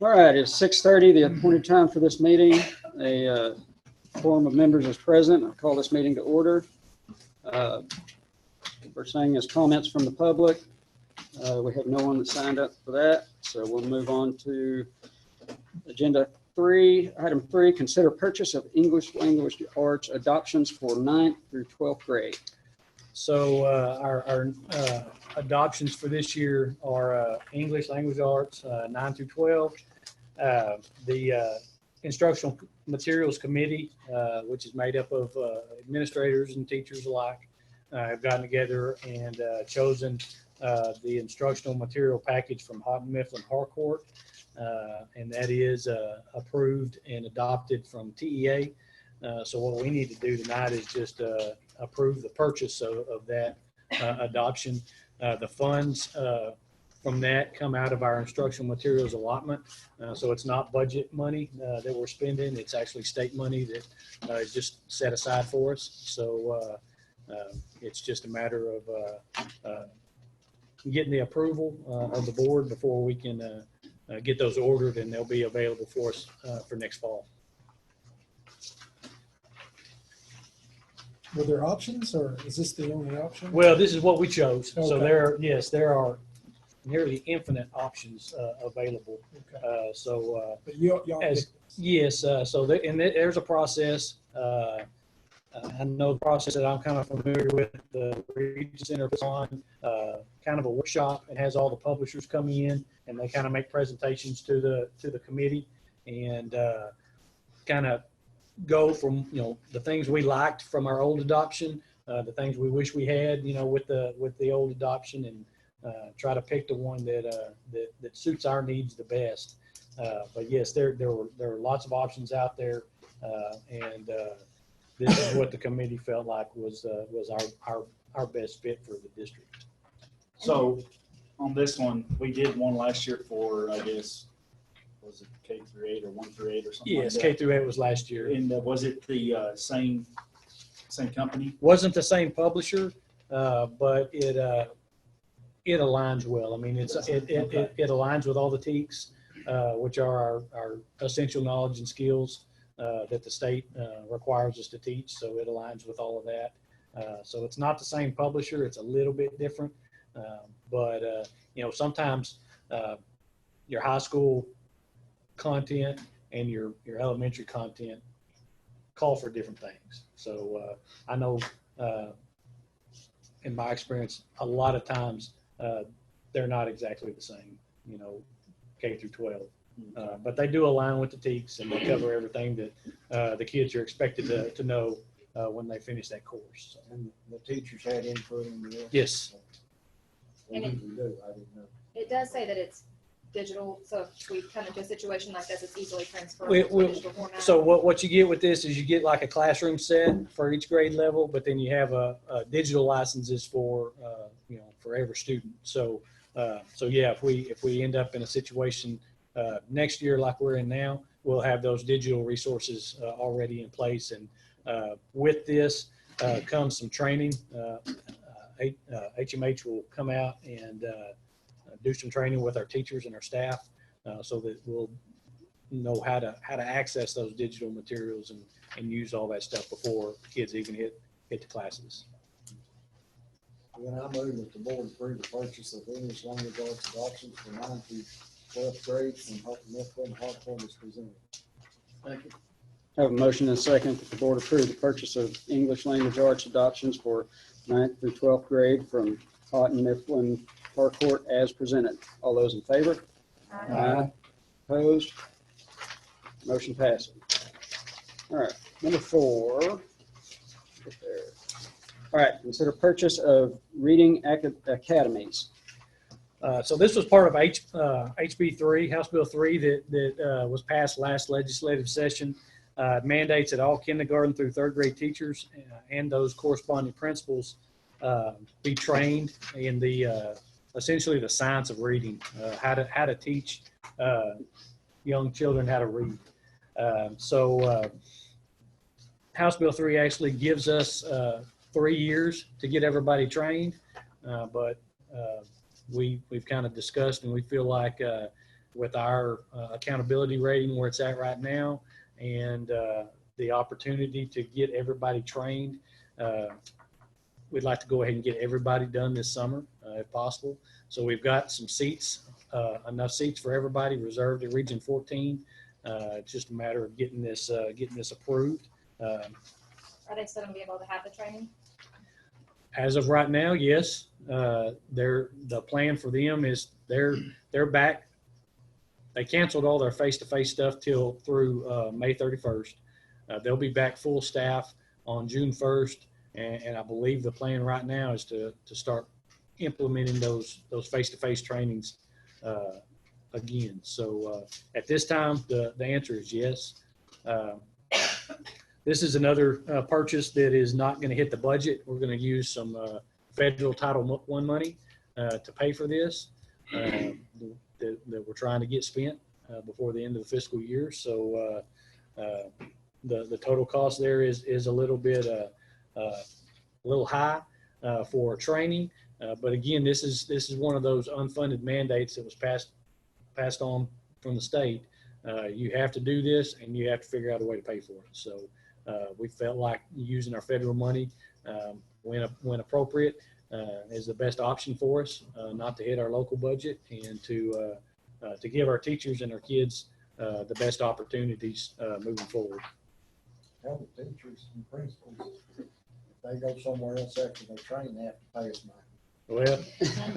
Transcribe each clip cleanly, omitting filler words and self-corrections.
All right, it's 6:30, the appointed time for this meeting. A quorum of members is present. I call this meeting to order. First thing is comments from the public. We have no one that signed up for that, so we'll move on to agenda 3. Item 3, consider purchase of English language arts adoptions for 9th through 12th grade. So our adoptions for this year are English language arts 9 through 12. The instructional materials committee, which is made up of administrators and teachers alike, have gotten together and chosen the instructional material package from Houghton Mifflin Harcourt, and that is approved and adopted from TEA. So what we need to do tonight is just approve the purchase of that adoption. The funds from that come out of our instructional materials allotment. So it's not budget money that we're spending. It's actually state money that is just set aside for us. So it's just a matter of getting the approval of the board before we can get those ordered, and they'll be available for us for next fall. Were there options, or is this the only option? Well, this is what we chose. Okay. So there are nearly infinite options available. Okay. But y'all Yes. There's a process. I know the process that I'm kind of familiar with. The Region Center puts on kind of a workshop and has all the publishers coming in, and they kind of make presentations to the committee and kind of go from the things we liked from our old adoption, the things we wish we had with the old adoption, and try to pick the one that suits our needs the best. But yes, there are lots of options out there, and this is what the committee felt like was our best fit for the district. So on this one, we did one last year for, I guess, was it K through 8 or 1 through 8 or something? Yes, like K through 8 was last year. And was it the same company? Wasn't the same publisher, but it aligns well. I mean, it aligns with all the TEKS, which are our essential knowledge and skills that the state requires us to teach. So it aligns with all of that. So it's not the same publisher. It's a little bit different, but sometimes your high school content and your elementary content call for different things. So I know in my experience, a lot of times they're not exactly the same, K through 12. But they do align with the TEKS, and they cover everything that the kids are expected to know when they finish that course. So. And the teachers had input in the Yes. And I didn't know. It does say that it's digital, so if we come into a situation like this, it's easily transferable to digital format. So what you get with this is you get like a classroom set for each grade level, but then you have a digital licenses for for every student. So yeah, if we end up in a situation next year like we're in now, we'll have those digital resources already in place, and with this comes some training. HMH will come out and do some training with our teachers and our staff, so that we'll know how to access those digital materials and use all that stuff before kids even hit the classes. Then I move that the board approve the purchase of English language arts adoptions for 9th through 12th grade from Houghton Mifflin Harcourt as presented. Thank you. I have a motion and a second that the board approve the purchase of English language arts adoptions for 9th through 12th grade from Houghton Mifflin Harcourt as presented. All those in favor? Aye. Opposed? Motion passes. All right, number 4. Get there. All right, consider purchase of reading academies. So this was part of HB 3, House Bill 3 that was passed last legislative session. Mandates that all kindergarten through 3rd grade teachers and those corresponding principals be trained in the essentially the science of reading, how to teach young children how to read. House Bill 3 actually gives us 3 years to get everybody trained, but we've kind of discussed, and we feel like with our accountability rating where it's at right now, and the opportunity to get everybody trained, we'd like to go ahead and get everybody done this summer if possible. So we've got some seats, enough seats for everybody reserved at Region 14. It's just a matter of getting this approved. Are they still gonna be able to have the training? As of right now, yes. The plan for them is they're back. They canceled all their face-to-face stuff through May 31st. They'll be back full staff on June 1st, and I believe the plan right now is to start implementing those face-to-face trainings again. So at this time, the answer is yes. This is another purchase that is not going to hit the budget. We're going to use some federal Title I money to pay for this that we're trying to get spent before the end of the fiscal year. So the total cost there is a little bit a little high for training. But again, this is one of those unfunded mandates that was passed on from the state. You have to do this, and you have to figure out a way to pay for it. So we felt like using our federal money when appropriate is the best option for us, not to hit our local budget, and to give our teachers and our kids the best opportunities moving forward. Tell the teachers and principals, if they go somewhere else after they train, they have to pay us money. Well,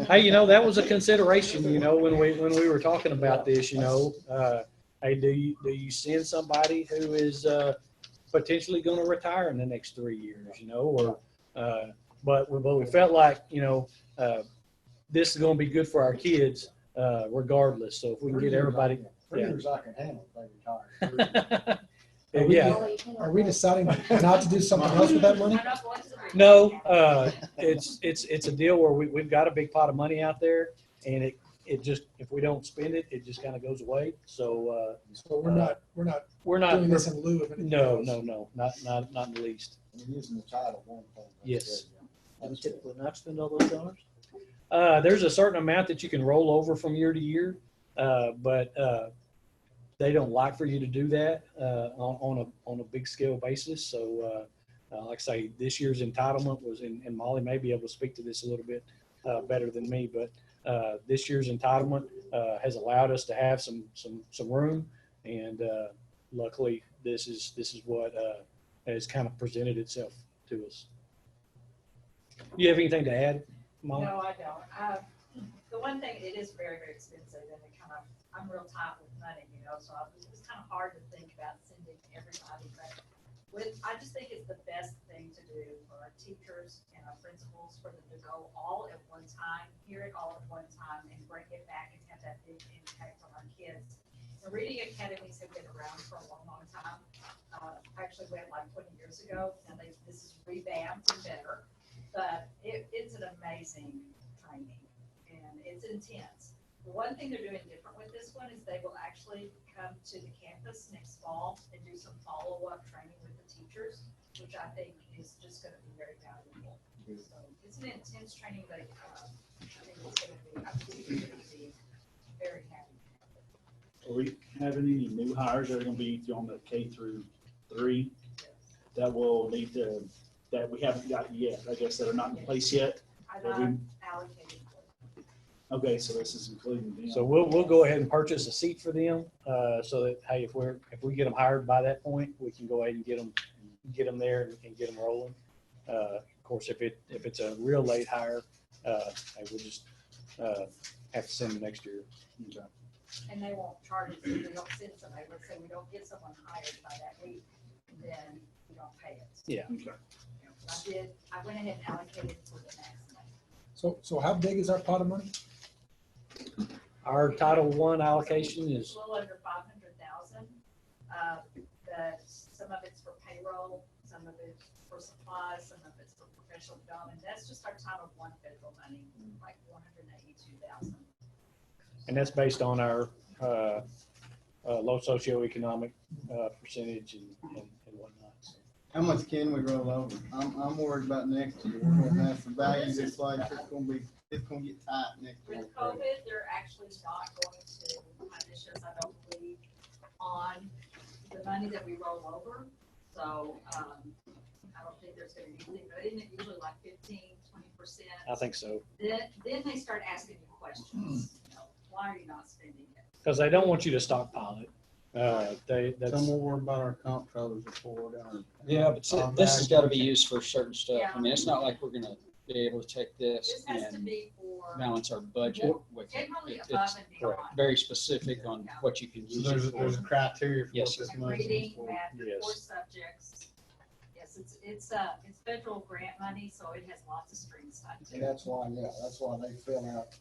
hey, that was a consideration, when we were talking about this, hey, do you send somebody who is potentially going to retire in the next 3 years, but we felt like, this is going to be good for our kids regardless. So if we can get everybody. 3 years I can handle if they retire. Yeah. Are we deciding not to do something else with that money? I'm not going to the. No, it's a deal where we've got a big pot of money out there, and it just, if we don't spend it, it just kind of goes away. So So we're not doing this in lieu of anything else. No, not in the least. We're using the Title I fund. Yes. That's good. Typically not spend all those dollars? There's a certain amount that you can roll over from year to year, but they don't like for you to do that on a big scale basis. So, like I say, this year's entitlement was, and Molly may be able to speak to this a little bit better than me, but this year's entitlement has allowed us to have some room, and luckily this is what has kind of presented itself to us. You have anything to add, Molly? No, I don't. The one thing, it is very, very expensive, and I'm real tight with money, so it was kind of hard to think about sending everybody, but I just think it's the best thing to do for our teachers and our principals, for them to go all at one time, hear it all at one time, and bring it back and have that big impact on our kids. The reading academies have been around for a long, long time. Actually went like 20 years ago. Now this is revamped and better, but it's an amazing training, and it's intense. The one thing they're doing different with this one is they will actually come to the campus next fall and do some follow-up training with the teachers, which I think is just going to be very valuable. So it's an intense training, but I think it's going to be very happy. Are we having any new hires that are going to be on the K through 3 that will need to, that we haven't got yet, I guess, that are not in place yet? I'm not allocated. Okay, so this is including them. So we'll go ahead and purchase a seat for them, so that, hey, if we get them hired by that point, we can go ahead and get them there and get them rolling. Of course, if it's a real late hire, we'll just have to send them next year. Okay. And they won't charge us if we don't send somebody. Let's say we don't get someone hired by that week, then we don't pay it. Yeah. Okay. I went ahead and allocated for the next one. So how big is our pot of money? Our Title I allocation It's is, a little under 500,000. But some of it's for payroll, some of it's for supplies, some of it's for professional development. That's just our Title I federal money, like 182,000. and that's based on our low socioeconomic percentage and whatnot. So. How much can we roll over? I'm worried about next year. We're gonna have some values. It's like it's gonna get tight next year. With COVID, they're actually not going to, this the money that we roll over. So, I don't think there's gonna be anything, but isn't it usually like 15-20%? I think so. Then they start asking you questions, you know, why are you not spending it? Because they don't want you to stockpile it. That's, Some more worried about our comptroller's report. Yeah, but this has got to be used for certain stuff. I mean, it's not like we're gonna be able to take this This has to and be for balance our budget with it. generally It's above and beyond. very specific on what you can So use there's, it there's a for. criteria for Yes. what this And money is reading, for. math, Yes. 4 subjects. Yes, it's federal grant money, so it has lots of strings tied to And it. that's why they fill out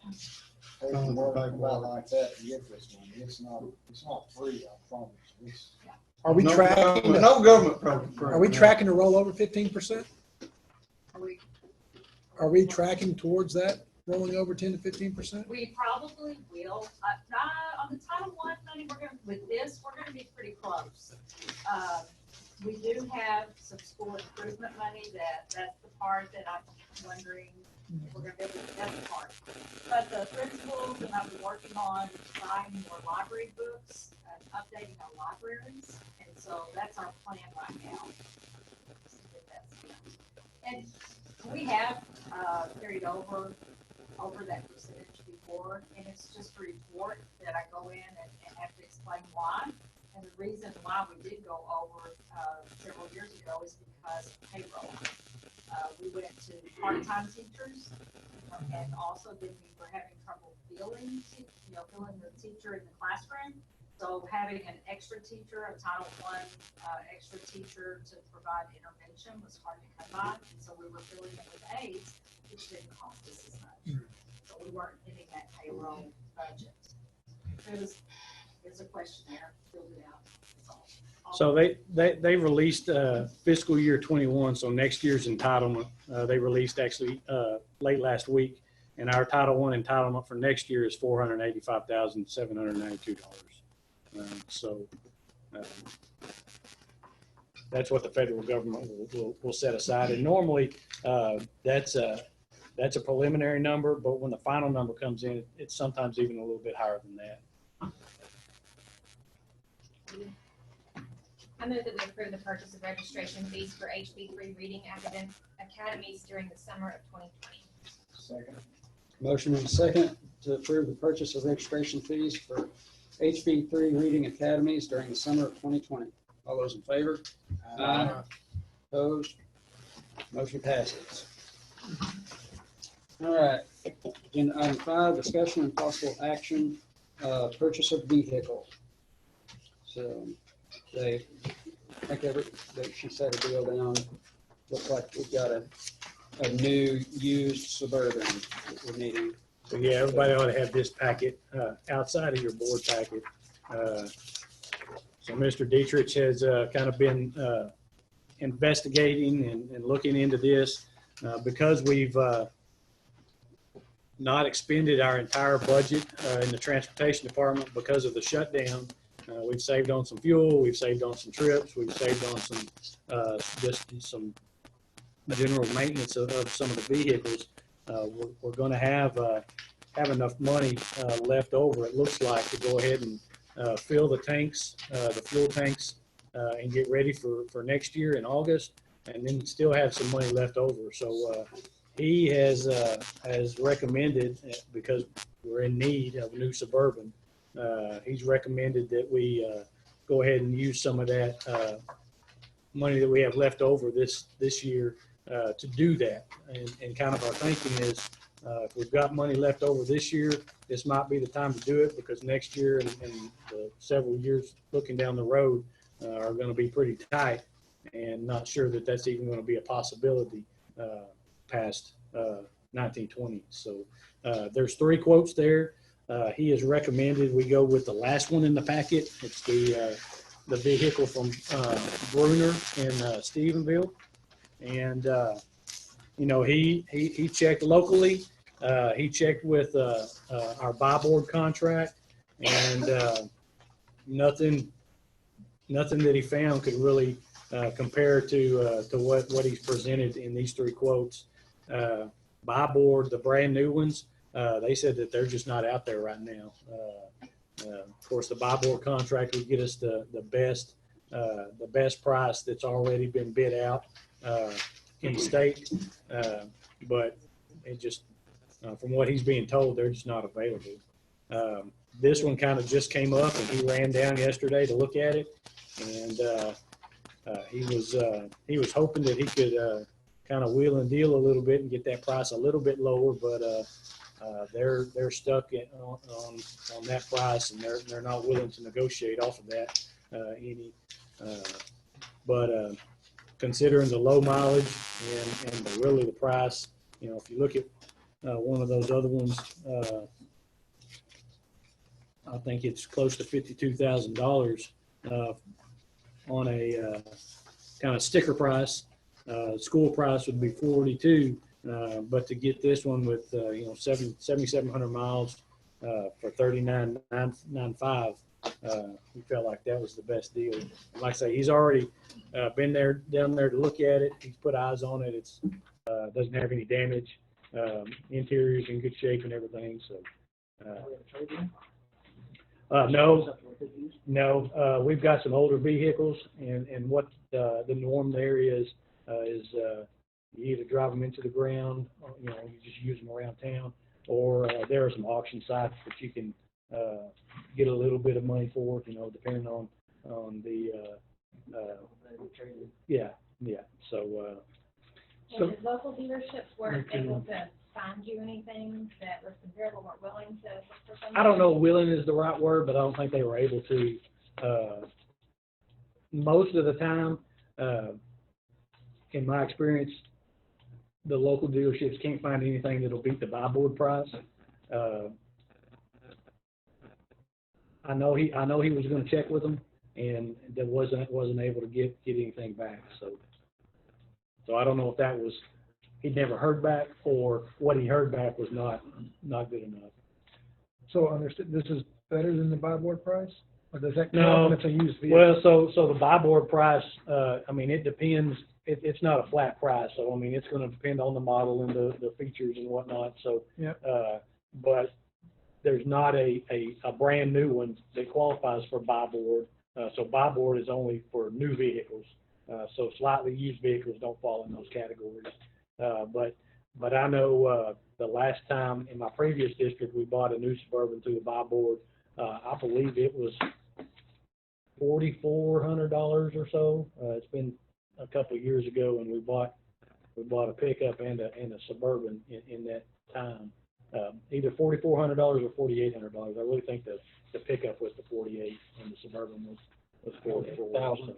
Tons of paperwork about paperwork. like that to get this money. It's not free, I promise. It's, Are we No tracking, government- No government program. are we tracking to roll over 15%? We- Are we tracking towards that, rolling over 10 to 15%? We probably will, on the Title I money, with this, we're gonna be pretty close. We do have some school improvement money that's the part that I'm wondering if we're gonna be able to, that's the part. But the principals and I've been working on buying more library books, updating our libraries, and so that's our plan right now. And we have, carried over that percentage before, and it's just a report that I go in and have to explain why. And the reason why we did go over, several years ago is because of payroll. We went to part-time teachers, and also then we were having trouble filling the teacher in the classroom. So having an extra teacher, a Title I, extra teacher to provide intervention was hard to come by. And so we were filling it with aides, which didn't cost us as much. So we weren't hitting that payroll budget. There's a questionnaire, filled it out. That's all. so they released fiscal year 21, so next year's entitlement. They released actually late last week, and our Title I entitlement for next year is $485,792. So that's what the federal government will set aside. And normally that's a preliminary number, but when the final number comes in, it's sometimes even a little bit higher than that. I move that we approve the purchase of registration fees for HB3 reading academic academies during the summer of 2020. second. Motion and a second to approve the purchase of registration fees for HB3 Reading Academies during the summer of 2020. All those in favor? Aye. Opposed? Motion passes. All right. Agenda item 5, discussion and possible action, purchase of vehicle. So they, I think she set a deal down. Looks like we've got a new used Suburban that we're needing. So yeah, everybody ought to have this packet outside of your board packet. So Mr. Dietrich has kind of been investigating and looking into this because we've not expended our entire budget in the transportation department because of the shutdown. We've saved on some fuel, we've saved on some trips, we've saved on some just some general maintenance of some of the vehicles. We're going to have enough money left over, it looks like, to go ahead and fill the tanks, the fuel tanks, and get ready for next year in August, and then still have some money left over. So he has recommended, because we're in need of a new Suburban, he's recommended that we go ahead and use some of that money that we have left over this year to do that. And kind of our thinking is, if we've got money left over this year, this might be the time to do it, because next year and the several years looking down the road are going to be pretty tight, and not sure that that's even going to be a possibility past 1920. So there's 3 quotes there. He has recommended we go with the last one in the packet. It's the vehicle from Bruner in Stephenville. And, he checked locally. He checked with our buy board contract, and nothing that he found could really compare to what he's presented in these 3 quotes. Buy board, the brand new ones, they said that they're just not out there right now. Of course, the buy board contract would get us the best price that's already been bid out in the state. But it just, from what he's being told, they're just not available. This one kind of just came up, and he ran down yesterday to look at it, and he was hoping that he could kind of wheel and deal a little bit and get that price a little bit lower, but they're stuck on that price, and they're not willing to negotiate off of that any. But considering the low mileage and really the price, if you look at one of those other ones, I think it's close to $52,000 on a kind of sticker price. School price would be $42,000, but to get this one with 7,700 miles for $39,995, we felt like that was the best deal. And like I say, he's already been down there to look at it. He's put eyes on it. It's doesn't have any damage. Interior's in good shape and everything. So. No, we've got some older vehicles, and what the norm there is you either drive them into the ground, or, you just use them around town, or there are some auction sites that you can get a little bit of money for, depending on the yeah. So And the local dealerships weren't able to find you anything that was comparable, weren't willing to look for something? I don't know if willing is the right word, but I don't think they were able to. Most of the time, in my experience, the local dealerships can't find anything that'll beat the buy board price. I know he was going to check with them, and that wasn't able to get anything back. So I don't know if that was he'd never heard back, or what he heard back was not good enough. So understood, this is better than the buy board price? Or does that No. count if it's a used vehicle? Well, so the buy board price, it depends. It's not a flat price. So, it's going to depend on the model and the features and whatnot. So, Yep. But there's not a brand new one that qualifies for buy board. So buy board is only for new vehicles. So slightly used vehicles don't fall in those categories. But I know the last time in my previous district we bought a new Suburban through the buy board. I believe it was $4,400 or so. It's been a couple of years ago, and we bought a pickup and a Suburban in that time. Either $4,400 or $4,800. I really think the pickup was the 48, and the Suburban was 44,000.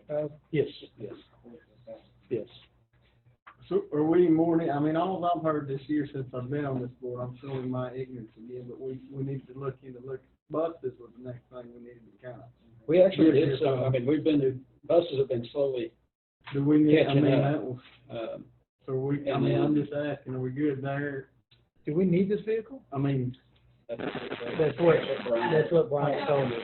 Yes. So are we more, all I've heard this year since I've been on this board, I'm showing my ignorance again, but we need to look buses was the next thing we needed to kind of. We actually did some. Buses have been slowly. Do we need, catching up. that was, so I'm just asking, are we good there? Do we need this vehicle? That's what Brian told me.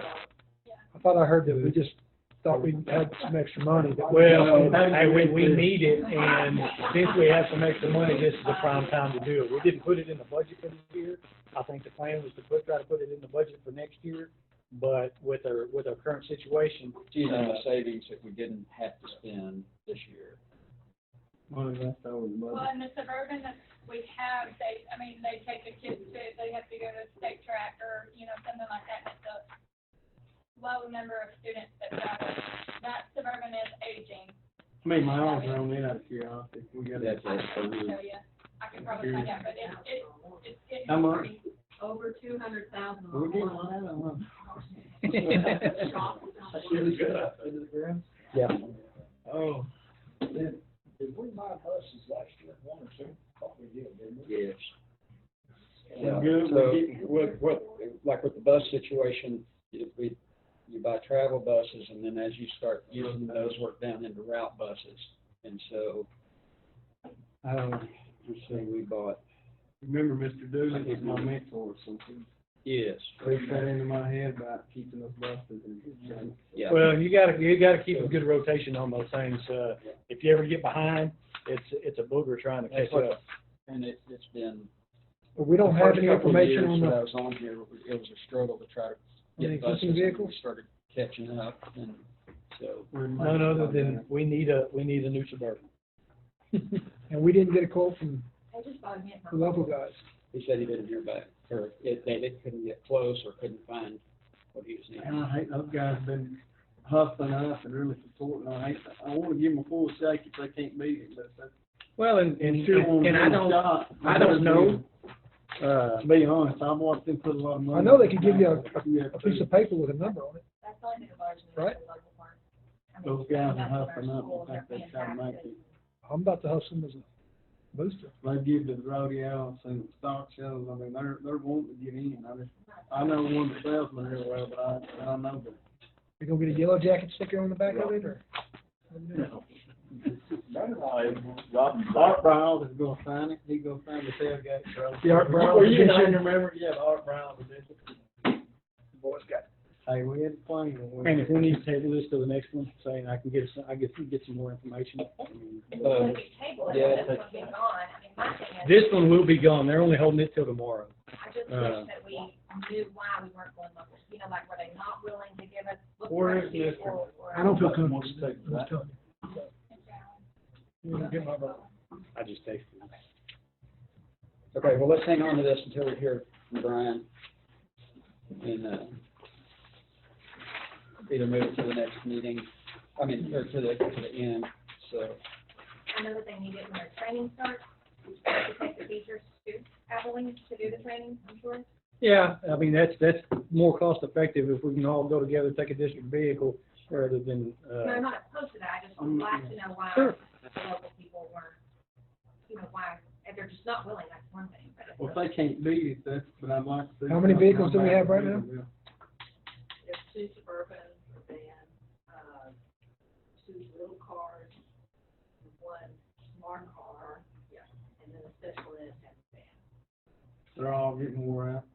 I thought I heard that we just thought we had some extra money. Well, hey, we need it, and since we have some extra money, this is the prime time to do it. We didn't put it in the budget for this year. I think the plan was to try to put it in the budget for next year, but with our current situation, Using the savings that we didn't have to spend this year. Well, that's over the budget. Well, in the Suburban that we have, they take the kids to, they have to go to state track or, something like that. It's a low number of students that travel. That Suburban is aging. My miles are on it out of curiosity. We got That's I can tell you. I can probably find out, but it's How much? over 200,000. We're getting a lot of them. That's really good. yeah. Oh, did we buy buses last year, one or two? Thought we did, didn't we? Yes. Yeah. Good. So like with the bus situation, you buy travel buses, and then as you start using those, work down into route buses. And so, let's see, we bought. Remember, Mr. Dooley was my mentor, so he Yes. put that into my head about keeping those buses in good shape. Yeah. Well, you gotta keep a good rotation on those things. If you ever get behind, it's a booger trying to catch up. And it's been. But we don't have any First couple of information years on that the, I was on here, it was a struggle to try to get the buses, existing and vehicles? we started catching up, and so. None other than we need a new Suburban. And we didn't get a quote from They just bought me the local guys. He said he didn't hear back, or they couldn't get close or couldn't find what he was And needing. I hate those guys been hustling us and really supporting. I want to give them a full shake if they can't beat it, but that's. Well, and I don't know. To be honest, I've watched them put a lot of money. I know they could give you Yeah, a piece of paper with a number on it. That's the only thing about it. Right. Those guys are hustling up, I think they try to make it. I'm about to hustle them as a booster. They give to the rodeos and stock shows, I mean, they're wanting to get in. I know one of the salesmen real well, but I know that. You gonna get a yellow jacket sticker on the back of it, or? Art Brown is gonna sign it, he gonna sign the tailgate. The Art Brown Well, you edition. remember, yeah, the Art Brown edition. Boys got. Hey, we had plenty. And if we need to table this to the next one, saying I can get some more information. Yeah, This one's been gone. I mean, my thing is, This one will be gone. They're only holding it till tomorrow. I just wish that we knew why we weren't going local. You know, like, were they not willing to give us? Where is this or- I don't feel Wants comfortable. to take I'm that. telling you. You don't get my vote. I just texted them. Okay, well, let's hang on to this until we hear from Brian. And, either move it to the next meeting, or to the end, so. I know that they need it when their training starts, to take the teachers to Abilene to do the training, I'm sure. Yeah, I mean, that's more cost effective if we can all go together, take a district vehicle rather than, No, I'm not opposed to that, I just would like to know why Sure. the local people weren't, you know, why, if they're just not willing, that's one thing, but if Well, if they can't beat it, that's, but I'd like to. How many vehicles do we have right now? There's 2 Suburbans, a van, 2 little cars, 1 smart car, and then a special ed and a van. They're all getting wore out.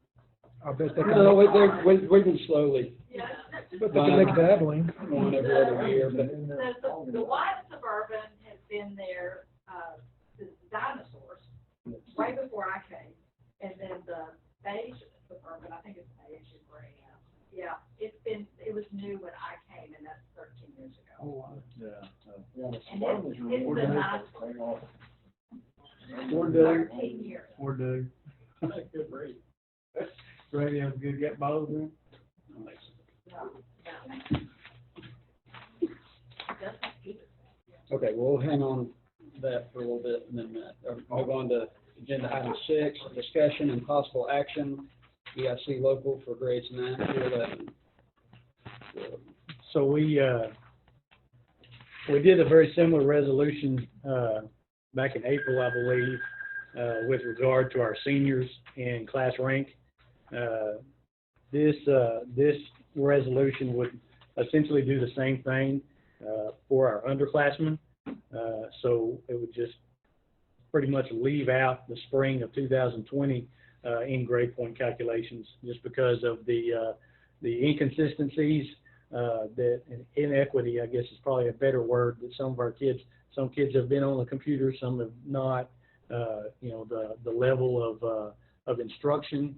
I bet they No, can, we've been slowly, but they can make it to Abilene. one every other year, but. The white Suburban has been there, since the dinosaurs, way before I came. And then the beige Suburban, I think it's beige or gray now. Yeah, it was new when I came, and that's 13 years ago. Oh, wow. Yeah. And it's the nice one, We're due, 13 years. we're due. Good breed. Radio's good, get both in. Okay, we'll hang on that for a little bit, and then move on to agenda item 6, discussion and possible action, EIC local for grades 9 through 11. So we did a very similar resolution back in April, I believe, with regard to our seniors and class rank. This resolution would essentially do the same thing for our underclassmen. So it would just pretty much leave out the spring of 2020 in grade point calculations, just because of the inconsistencies, that inequity, I guess is probably a better word, that some kids have been on the computer, some have not. The level of instruction,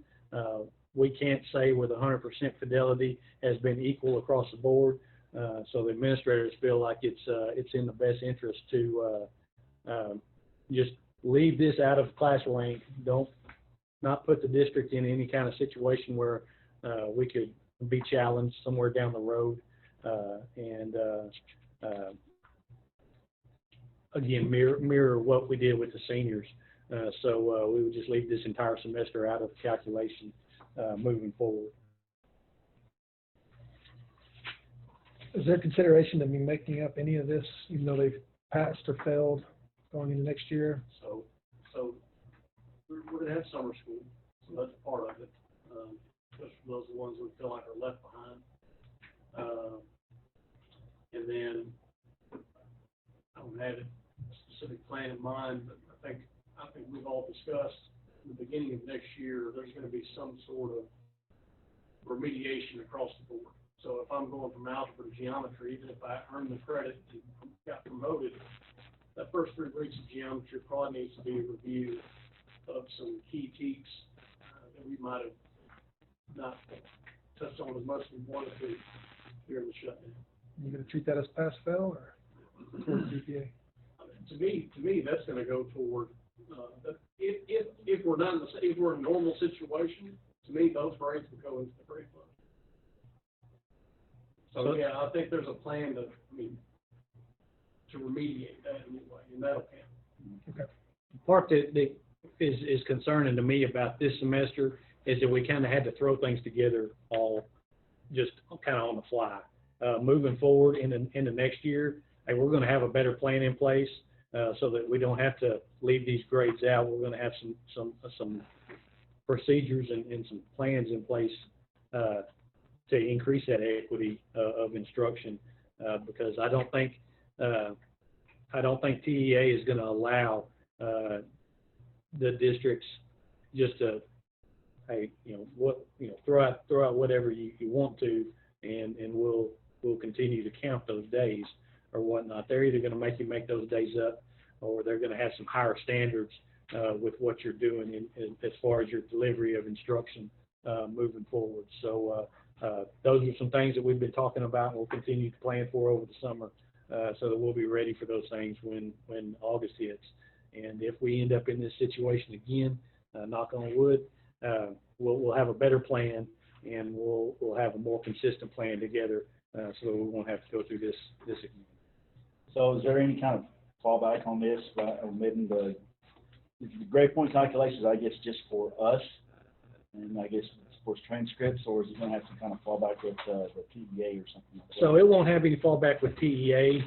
we can't say with 100% fidelity has been equal across the board. So the administrators feel like it's in the best interest to just leave this out of class rank. Not put the district in any kind of situation where we could be challenged somewhere down the road, and again mirror what we did with the seniors. So we would just leave this entire semester out of calculation moving forward. Is there consideration to be making up any of this, even though they've passed or failed going into next year? So we're gonna have summer school, so that's part of it. Just for those ones we feel like are left behind. And then I don't have a specific plan in mind, but I think we've all discussed in the beginning of next year, there's gonna be some sort of remediation across the board. So if I'm going from algebra to geometry, even if I earn the credit and got promoted, that first 3 weeks of geometry probably needs to be a review of some key teaks that we might have not touched on as much as we wanted to during the shutdown. You gonna treat that as pass-fail or towards GPA? To me, that's gonna go toward, if we're not, if we're in a normal situation, to me, those grades would go into the grade book. So, yeah, I think there's a plan to remediate that anyway, and that'll count. The part that is concerning to me about this semester is that we kind of had to throw things together all just kind of on the fly. Moving forward in the next year, hey, we're going to have a better plan in place so that we don't have to leave these grades out. We're going to have some procedures and some plans in place to increase that equity of instruction because I don't think TEA is going to allow the districts just to, hey, throw out whatever you want to, and we'll continue to count those days or whatnot. They're either going to make you make those days up, or they're going to have some higher standards with what you're doing as far as your delivery of instruction moving forward. So those are some things that we've been talking about and we'll continue to plan for over the summer so that we'll be ready for those things when August hits. And if we end up in this situation again, knock on wood, we'll have a better plan and we'll have a more consistent plan together so that we won't have to go through this again. So is there any kind of fallback on this by omitting the grade point calculations, I guess, just for us? And I guess for transcripts, or is it going to have some kind of fallback with the TEA or something like that? So it won't have any fallback with TEA,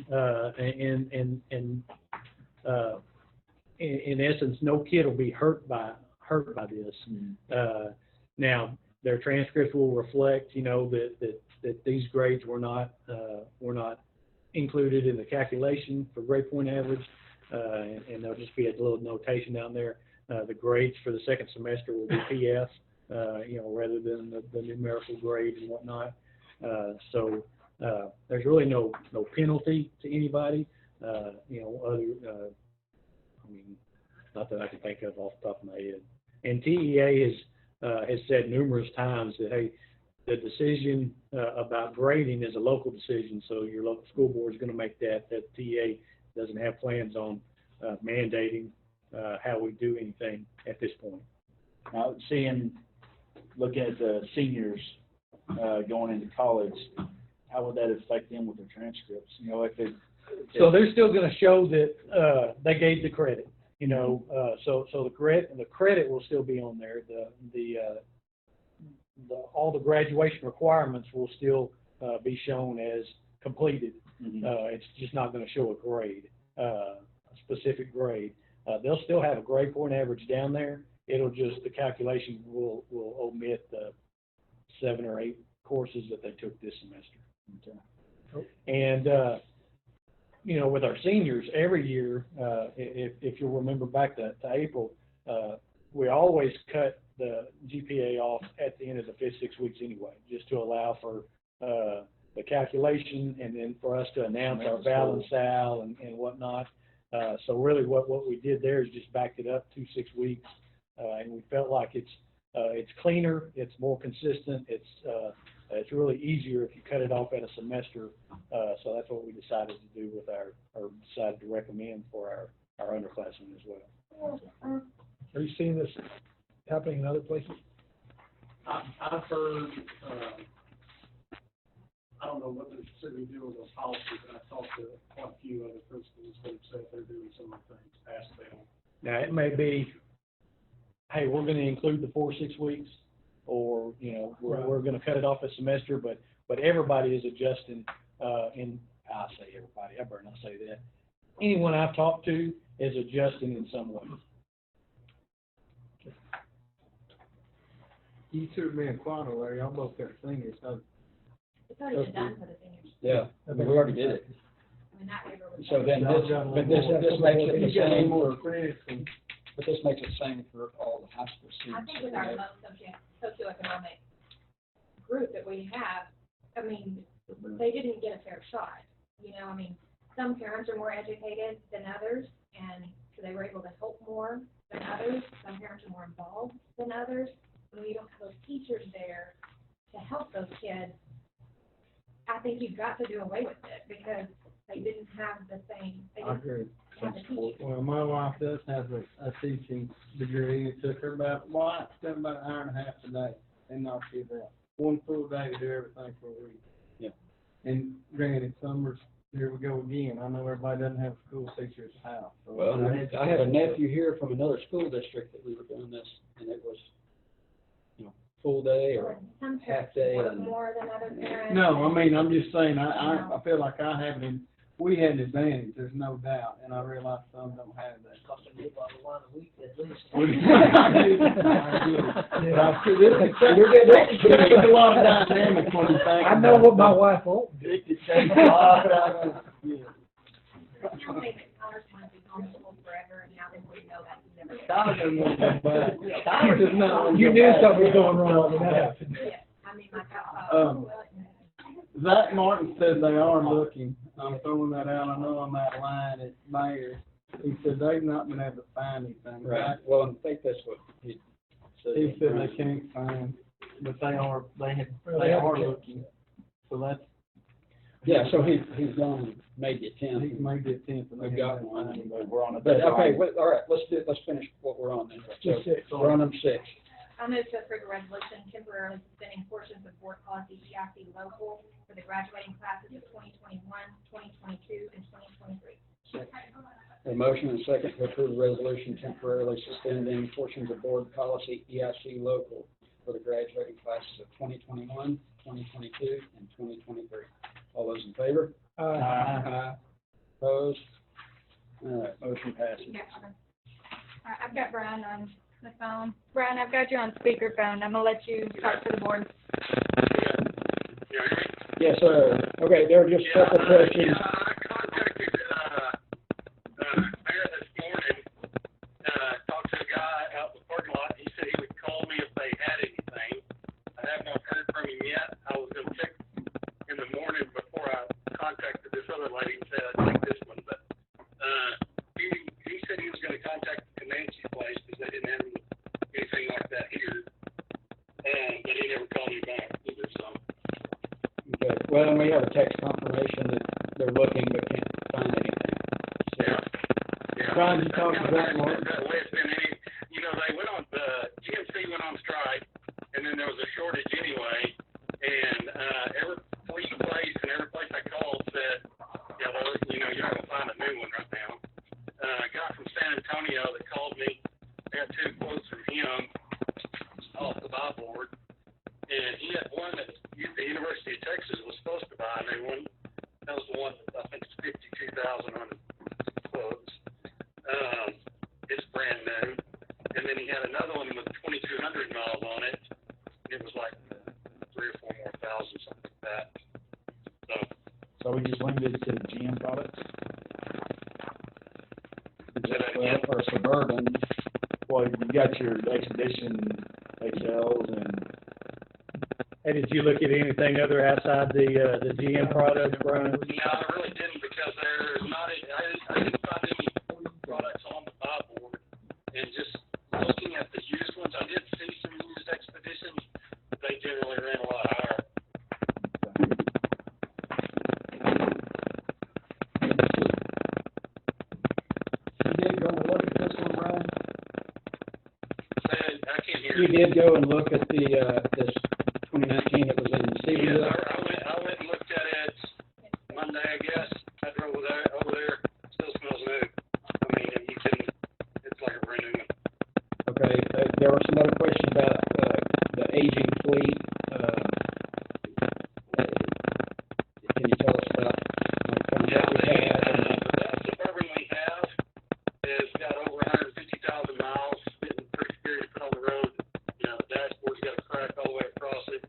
in essence, no kid will be hurt by this. Mm-hmm. Now, their transcripts will reflect, that these grades were not included in the calculation for grade point average, and there'll just be a little notation down there. The grades for the second semester will be PF, rather than the numerical grade and whatnot. So there's really no penalty to anybody. Not that I can think of off the top of my head. And TEA has said numerous times that, hey, the decision about grading is a local decision, so your local school board is going to make that. That TEA doesn't have plans on mandating how we do anything at this point. Now, looking at the seniors going into college, how would that affect them with their transcripts? So they're still going to show that they gave the credit. So the credit will still be on there. All the graduation requirements will still be shown as completed. Mm-hmm. It's just not going to show a grade, a specific grade. They'll still have a grade point average down there. It'll just, the calculation will omit the 7 or 8 courses that they took this semester. Okay. And with our seniors, every year, if you'll remember back to April, we always cut the GPA off at the end of the 5th 6 weeks anyway, just to allow for the calculation and then for us to announce our balance sal and whatnot. So really what we did there is just backed it up 2 6 weeks, and we felt like it's cleaner, it's more consistent, it's really easier if you cut it off at a semester. So that's what we decided to do or decided to recommend for our underclassmen as well. Are you seeing this happening in other places? I've heard, I don't know what they're specifically doing with those policies, but I've talked to quite a few other principals that have said they're doing some of the things past fail. Now, it may be, hey, we're going to include the 4 6 weeks, or, we're going to cut it off a semester, but everybody is adjusting, I say everybody, I better not say that. Anyone I've talked to is adjusting in some way. You two me and Quano, Larry, I'm both their seniors, so. It's already been done for the seniors. Yeah, we already did it. I mean, that waiver was. So then this makes it the same. But this makes it the same for all the high school students. I think with our low socioeconomic group that we have, I mean, they didn't get a fair shot. Some parents are more educated than others, and so they were able to help more than others. Some parents are more involved than others. When you don't have those teachers there to help those kids, I think you've got to do away with it because they didn't have the same, they I didn't agree. have the teaching. Well, my wife does have a teaching degree. It took her about an hour and a half a day and knocked it out. One full day to do everything for a week. Yeah. And granted, summers, here we go again. I know everybody doesn't have a school teacher at the house. So Well, I had a nephew here from another school district that we were doing this, and it was, full day or Some half parents day. work And more than other parents. No, I mean, I'm just saying, I feel like I have an, we had an advantage, there's no doubt, and I realize some don't have that. Cost a lot a week at least. There's a lot of dynamics when you think. I know what my wife won't do. It could change a lot. Yeah. Some think that college might be homeschooled forever, and now they wouldn't know that you never. Tyler doesn't want to go back. Tyler does not want to You go knew back. something was going wrong when that happened. Yeah, I mean, like, Um, Zach Martin said they are looking. I'm throwing that out. I know I'm out of line at Mayor. He said they've not been able to find anything. Right, well, I think that's what he said. He said they can't find, but they are looking. So that's, Yeah, so he's gone, made the attempt. he's made the attempt. and they We've got haven't one. found But anybody. we're on a But, okay, deadline. all right, let's finish what we're on then. So, Just six. we're on number 6. I move to approve a resolution temporarily suspending portions of board policy EIC local for the graduating classes of 2021, 2022, and 2023. A motion and a second to approve the resolution temporarily suspending portions of board policy EIC local for the graduating classes of 2021, 2022, and 2023. All those in favor? Aye. Opposed? All right, motion passes. I've got Brian on the phone. Brian, I've got you on speakerphone. I'm gonna let you talk to the board. Yes, sir. Okay, there are just a couple questions. I contacted, Mayor this morning, talked to a guy out in the parking lot. He said he would call me if they had anything. I have not heard from him yet. I was gonna check in the morning before I contacted this other lady and said I'd take this one, but, he said he was gonna contact the Comanche place because they didn't have anything like that here. But he never called me back either, so. Okay, well, and we have a text confirmation that they're looking but can't find anything. So, Yeah. Brian, you talked to Zach Martin? That way it's been they went on, GMC went on strike, and then there was a shortage anyway, and, every place and every place I called said, yeah, well, you're not gonna find a new one right now. A guy from San Antonio that called me, I got 2 quotes from him off the buy board, and he had one that the University of Texas was supposed to buy a new one. That was the one that I think is 52,000 on the quotes. It's brand new. And then he had another one with 2,200 miles on it. It was like 3 or 4 more thousand, something like that. So we just limited to GM products? well, for Suburban, Well, you got your Expedition XLs and, Hey, did you look at anything other outside the GM products, Brian? No, I really didn't because there's not, I didn't find any products on the buy board. And just looking at the used ones, I did see some used Expeditions, but they generally ran a lot higher. You did go and look at this one, Brian? I can't hear you did go and look at the, this 2019 that was in Yes, Stevensville? I went and looked at it Monday, I guess. I drove over there. Still smells new. I mean, it's like a brand new one. Okay, there were some other questions about the aging fleet. Can you tell us about kind of Yeah, what we have? the Suburban we have has got over 150,000 miles. It's getting pretty scary to put on the road. The dashboard's got a crack all the way across it.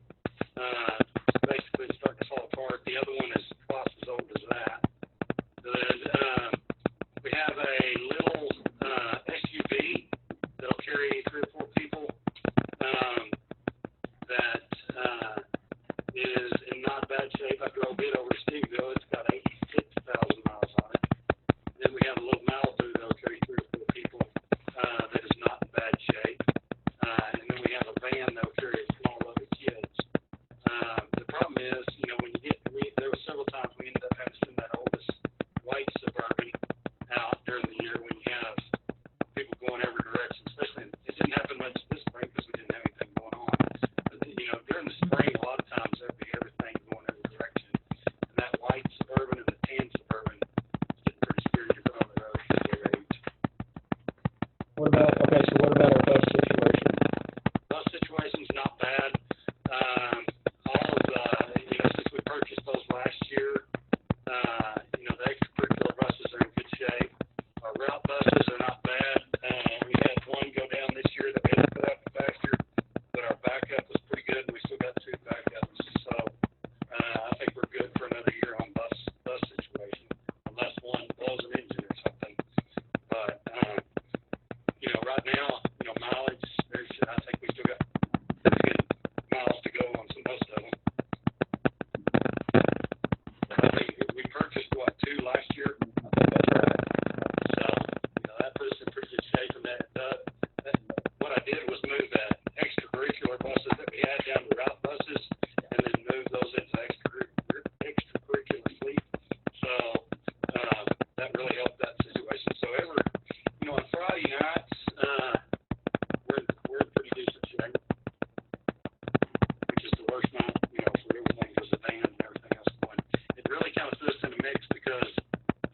first night, for everything, because the band and everything else going. It really kind of threw us in the mix because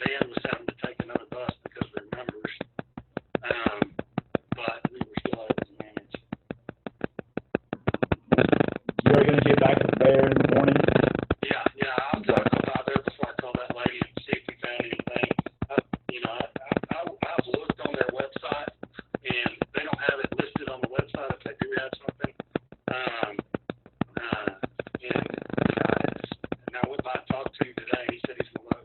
Dan was having to take another bus because of their numbers. But we were still able to manage. You are gonna get back to the bear in the morning? Yeah, I'll talk about there before I call that lady and see if we found anything. I've looked on their website, and they don't have it listed on the website if they do have something. And I went by and talked to him today, and he said he's gonna look.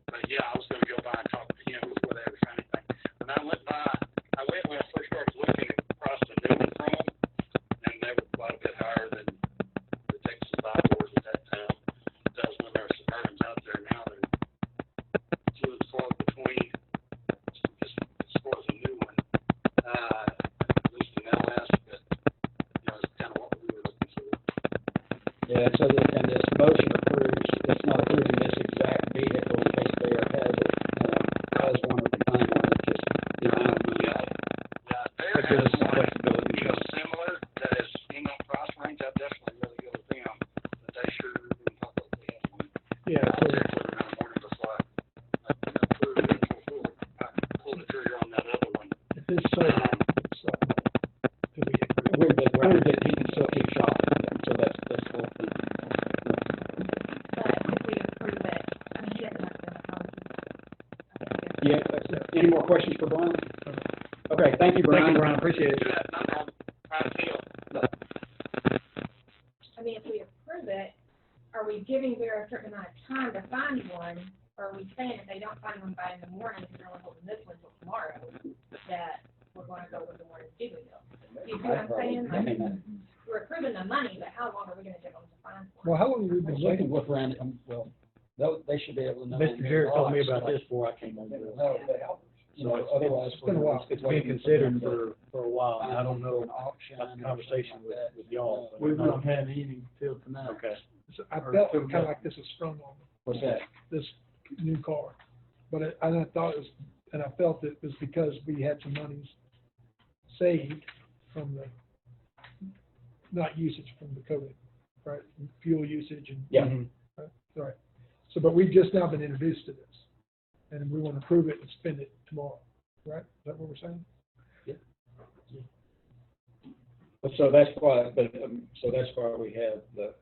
But yeah, I was gonna go by and talk to him before they ever found anything. When I went when I first started looking across the new one from them, and they were quite a bit higher than the Texas Bibles at that time. That was when there were Suburbans out there. Now they're few and far between. Just as far as a new one, at least in LS, but it's kind of what we were looking for. Yeah, so and this motion approves, it's not approving this exact vehicle in case Bear has one or the kind one, it's just the amount of money. Yeah, there That gives has us some one, flexibility. similar, that is in that price range. I'd definitely really go with them, but they sure didn't talk like they had one. Yeah, I was there for them in the morning before I pulled the trigger on that other one. If this so, We're good that he can still keep shopping, so that's the whole thing. But if we approve it, I mean, he doesn't have to have a comment. Yeah, that's it. Any more questions for Brian? Okay, thank you, Brian. Thank you, Brian, appreciate it. Do that, no problem. Right, deal. I mean, if we approve it, are we giving Bear a certain amount of time to find one? Or are we saying if they don't find one by in the morning, because they're only holding this one till tomorrow, that we're going to go with the one in Stephenville? You see what I'm saying? Like, we're approving the money, but how long are we going to take them to find one? well, how long have we been They waiting? can look around, they should be able to know. Mr. Jarrett told me about this before I came on board. Otherwise. It's been a while. It's been considered for a while, and I don't know An auction. about the conversation with y'all. but- We've not had any till tonight. Okay. So I felt kind of like this was sprung on me, What's that? this new car. But I thought it was, and I felt it was because we had some monies saved from the, not usage from the COVID, right? Fuel usage and. Yeah. Mhm. Right. So, but we've just now been introduced to this, and we want to approve it and spend it tomorrow, right? Is that what we're saying? So that's why we have the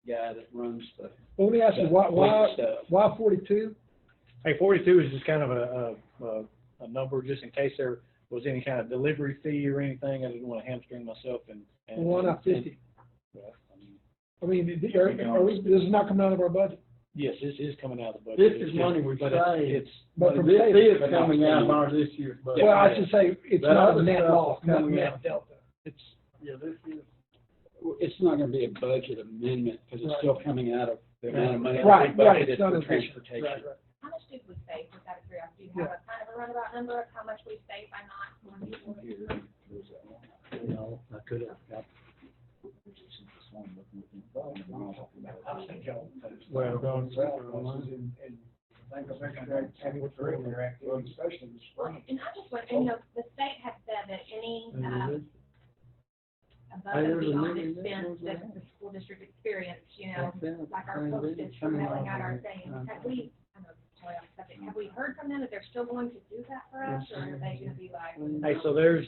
guy that runs the. Well, let me ask you, why stuff. 42? Hey, 42 is just kind of a number, just in case there was any kind of delivery fee or anything. I didn't want to hamstring myself and. Why not 50? Well, I mean, this is not coming out of our budget. yes, this is coming out of the budget. This It's is just- money we but saved. It's, But from This savings. is coming out of our this year's budget. Well, I should say, it's That not a other net stuff loss, is not coming net out. delta. It's, Yeah, this is. It's not gonna be a budget amendment, because it's still coming out of the amount of money. that right, we right, budgeted it's not for a. transportation. Right, right. How much did we save, just out of curiosity? Do you have a kind of a runabout number of how much we saved by not? no, I could have. Well, going And I just went, and the state had said that any, above Hey, and there's a beyond million expense there. that the school district experienced, like our postage for mailing out our things, have we, I know, it's totally off subject, have we heard from them that they're still going to do that for us, or are they gonna be like? Hey, so there's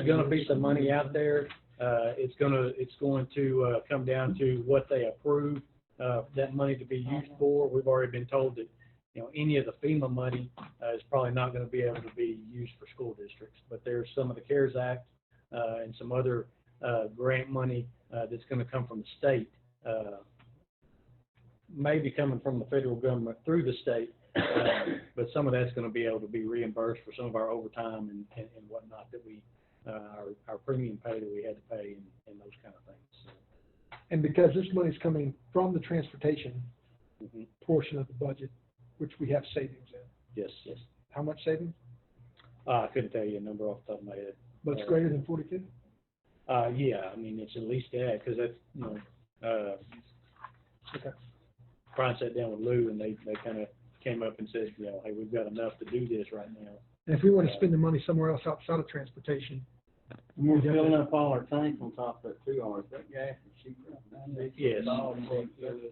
gonna be some money out there. It's going to come down to what they approve, that money to be used for. We've already been told that, any of the FEMA money, is probably not gonna be able to be used for school districts. But there's some of the CARES Act, and some other, grant money, that's gonna come from the state, maybe coming from the federal government through the state. But some of that's gonna be able to be reimbursed for some of our overtime and whatnot that we, our premium pay that we had to pay and those kind of things. So, And because this money's coming from the transportation mhm. portion of the budget, which we have savings in. Yes. How much savings? I couldn't tell you a number off the top of my head. But it's greater than 42? Yeah, I mean, it's at least that, because that's, Okay. Brian sat down with Lou and they kind of came up and said, hey, we've got enough to do this right now. And if we want to spend the money somewhere else outside of transportation, We're filling up all our tanks on top of that too, or that gas is cheaper. Yes.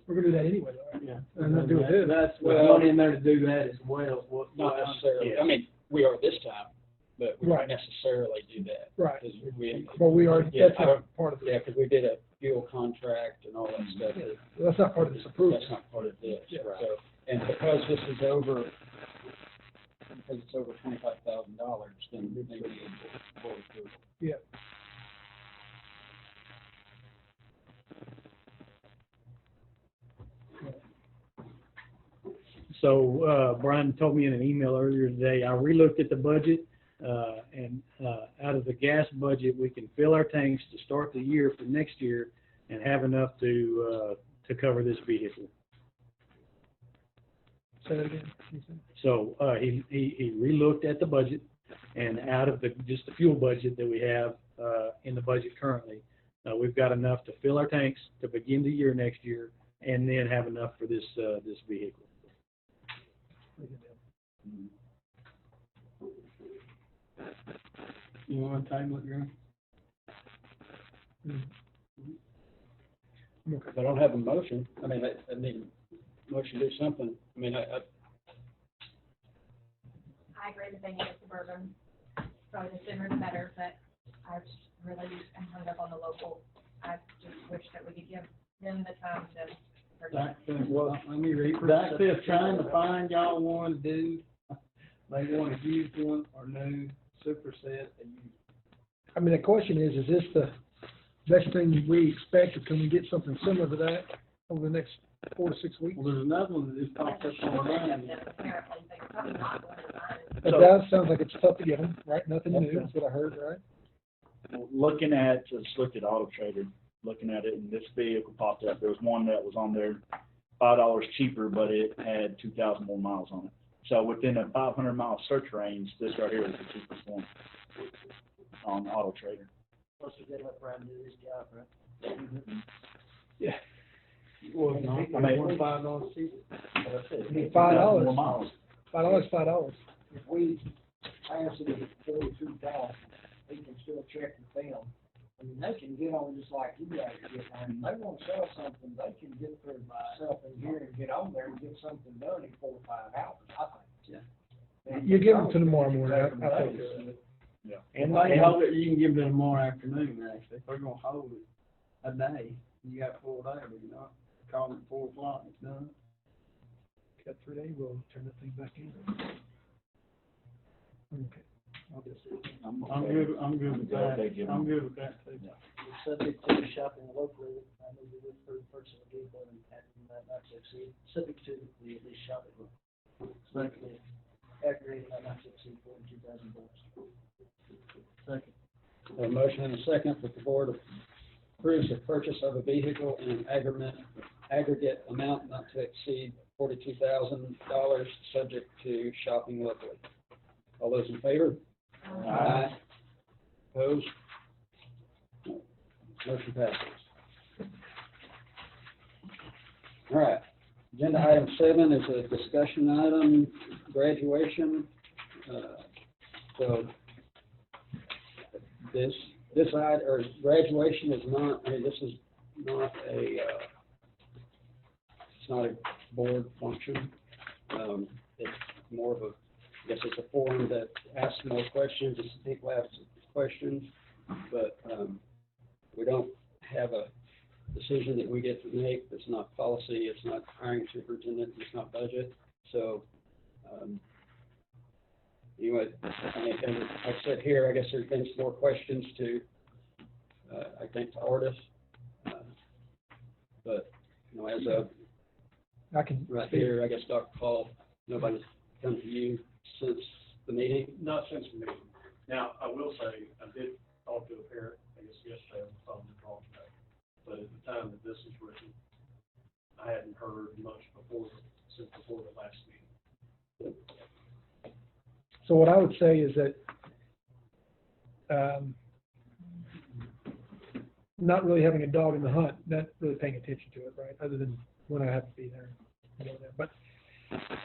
We're gonna do that anyway, though, right? Yeah. And not do it then. That's, Well- well, money in there to do that as well. Not necessarily, I mean, we are this time, but we Right. don't necessarily do that. Right. 'Cause we, But we are, Yeah, that's I not don't- part of yeah, it. because we did a fuel contract and all that stuff. Yeah, that's not part of this approval. That's not part of this, Yeah. so, and because this is over, because it's over $25,000, then we need board approval. Yeah. So, Brian told me in an email earlier today, I relooked at the budget, and out of the gas budget, we can fill our tanks to start the year for next year and have enough to cover this vehicle. Say that again. So, he relooked at the budget, and out of just the fuel budget that we have, in the budget currently, we've got enough to fill our tanks to begin the year next year, and then have enough for this vehicle. You want to table it, Gary? If I don't have a motion, I mean, I need a motion to do something. I mean, I agree with thinking it's suburban, probably the sooner the better, but I just really am hung up on the local. I just wish that we could give them the time to. Well, let me read. Blackfield's trying to find y'all one to do. They want a used one or new superset. I mean, the question is this the best thing we expect, or can we get something similar to that over the next 4 to 6 weeks? Well, there's another one that just popped up on the line. Apparently, they're probably not going to find it. It does, sounds like it's tough to get them, right? Nothing new, that's what I heard, right? Looking at, just looked at Auto Trader, looking at it, and this vehicle popped up. There was one that was on there $5 cheaper, but it had 2,000 more miles on it. So within a 500-mile search range, this right here is the cheapest one on Auto Trader. Plus, we gotta let Brian do his job, right? Yeah. Well, no, I mean, $5 cheaper. That's it. $5. 2,000 more miles. $5. If we pass it at 42,000, we can still check the film. I mean, they can get on just like you guys are getting on. If they wanna sell something, they can get their self in here and get on there and get something done in 4 or 5 hours, I think. Yeah. You give them to tomorrow morning, I think. Yeah. And they hold it, you can give them tomorrow afternoon, actually. If they're gonna hold it a day, you got 4 days, but you're not calling it 4 o'clock, it's done. Got 3 days, we'll turn that thing back in. Okay. I'm I'm good with that. Okay, give them- I'm good with that too. Subject to shopping locally, I move to look for the purchase of a vehicle and having that not to exceed, subject to the at least shopping. Second. Aggravated not to exceed $42,000. Second. a motion and a second that the board approves the purchase of a vehicle in an aggregate amount not to exceed $42,000, subject to shopping locally. All those in favor? Aye. Opposed? Motion passes. All right. Agenda item 7 is a discussion item, graduation. So this graduation is not, I mean, this is not a, it's not a board function. It's more of a, I guess it's a forum that asks more questions, if people ask questions, but we don't have a decision that we get to make. It's not policy, it's not hiring superintendent, it's not budget. So anyway, and like I said here, I guess there's been some more questions to, I think, to Artis. But, you know, as of I can. right here, I guess Dr. Paul, nobody's come to you since the meeting. Not since the meeting. Now, I will say, I did talk to a parent, I guess yesterday on the phone and talked about it. But at the time that this was written, I hadn't heard much since before the last meeting. So what I would say is that not really having a dog in the hunt, not really paying attention to it, right? Other than when I have to be there. You know, but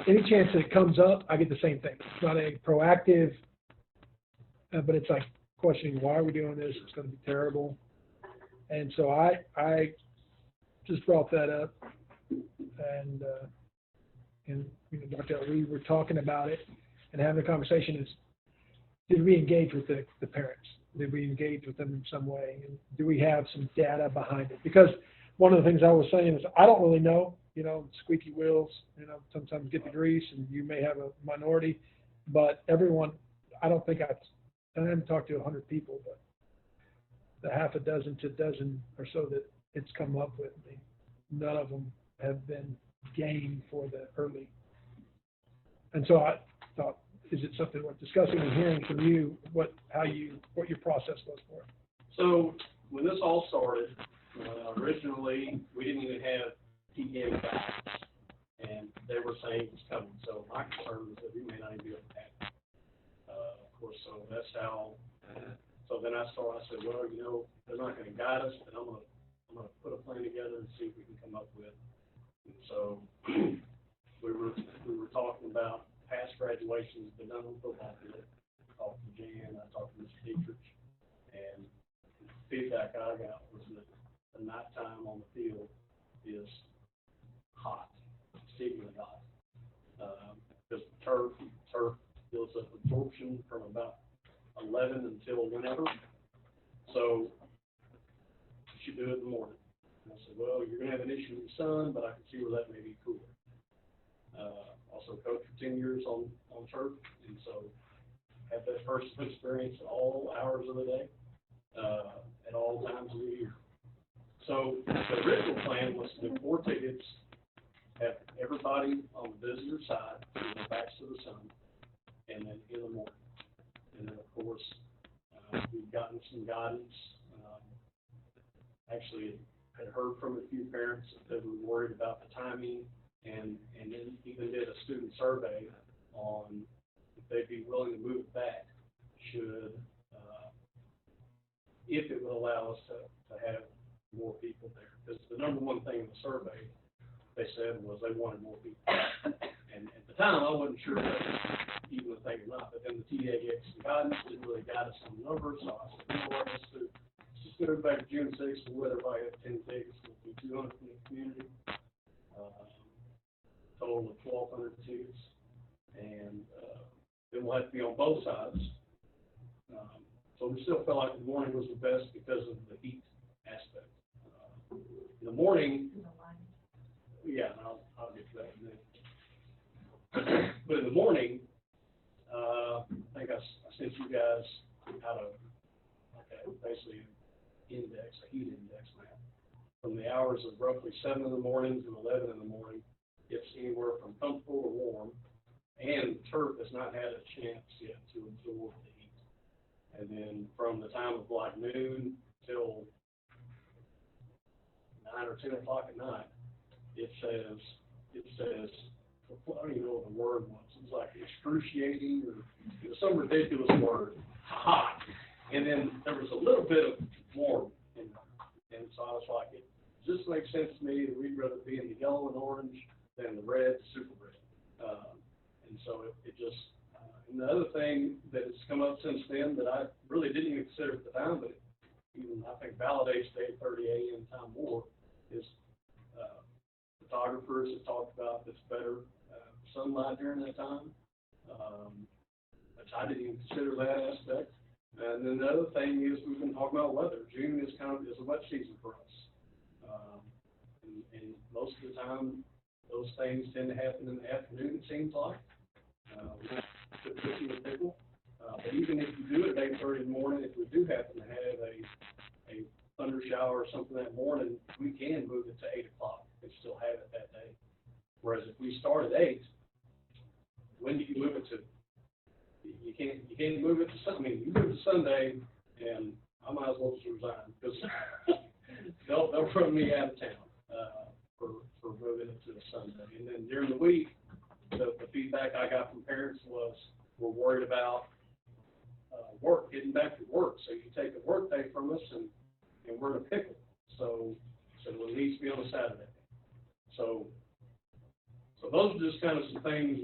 any chance that it comes up, I get the same thing. It's not a proactive, but it's like, questioning, why are we doing this? It's gonna be terrible. And so I just brought that up, and you know, Dr. We were talking about it and having a conversation is, did we engage with the parents? Did we engage with them in some way? And do we have some data behind it? Because one of the things I was saying is, I don't really know, you know, squeaky wheels, you know, sometimes get the grease, and you may have a minority, but everyone, I haven't talked to 100 people, but the half a dozen to dozen or so that it's come up with, none of them have been game for the early. And so I thought, is it something worth discussing and hearing from you, what your process was for it? So when this all started, originally, we didn't even have PTA guides, and they were saying it was coming. So my concern was that we may not even be able to have it. Of course, so that's how, so then I said, well, you know, they're not gonna guide us, but I'm gonna put a plan together and see if we can come up with. And so we were talking about past graduations been done on football field. I talked to Jan, I talked to Mr. Dietrich, and the feedback I got was that the nighttime on the field is hot, exceedingly hot. Because the turf builds up absorption from about 11 until whenever. So you should do it in the morning. And I said, well, you're going to have an issue with the sun, but I can see where that may be cooler. Also coached for 10 years on turf, and so have that personal experience at all hours of the day, at all times of the year. So the original plan was to do 4 tickets, have everybody on the visitor side, with their backs to the sun, and then in the morning. And then, of course, we've gotten some guidance. Actually, had heard from a few parents that were worried about the timing, and then even did a student survey on if they'd be willing to move back, should, if it would allow us to have more people there. Because the number one thing in the survey, they said, was they wanted more people. And at the time, I wasn't sure if that was even a thing or not, but then the TA gave some guidance, didn't really guide us on the numbers, so I said, you know what, let's just go back to June 6th, we'll let everybody have 10 tickets, we'll do 200 from the community. Total of 1,200 tickets, and then we'll have to be on both sides. So we still felt like the morning was the best because of the heat aspect. In the morning, yeah, I'll get to that in a minute. But in the morning, I think I sent you guys out basically index, a heat index map. From the hours of roughly 7 in the morning to 11 in the morning, it's anywhere from comfortable to warm, and turf has not had a chance yet to absorb the heat. And then from the time of like noon till 9 or 10 o'clock at night, it says, I don't even know what the word was. It's like excruciating or some ridiculous word, hot. And then there was a little bit of warm in there. And so I was like, it just makes sense to me that we'd rather be in the yellow and orange than the red, super red. And so it just, and the other thing that has come up since then that I really didn't even consider at the time, but even I think validates the 8:30 a.m. time more, is photographers have talked about it's better sunlight during that time, which I didn't even consider that aspect. And then the other thing is we've been talking about weather. June is a wet season for us, and most of the time those things tend to happen in the afternoon. It seems like cooking with people. But even if you do it at 8:30 in the morning, if we do happen to have a thunder shower or something that morning, we can move it to 8 o'clock and still have it that day. Whereas if we start at 8, when do you move it to? You can't move it to Sunday. I mean, you move it to Sunday, and I might as well just resign because they'll run me out of town for moving it to a Sunday. And then during the week, the feedback I got from parents was we're worried about work, getting back to work. So you take a work day from us, and we're in a pickle. So it needs to be on a Saturday. So those are just kind of some things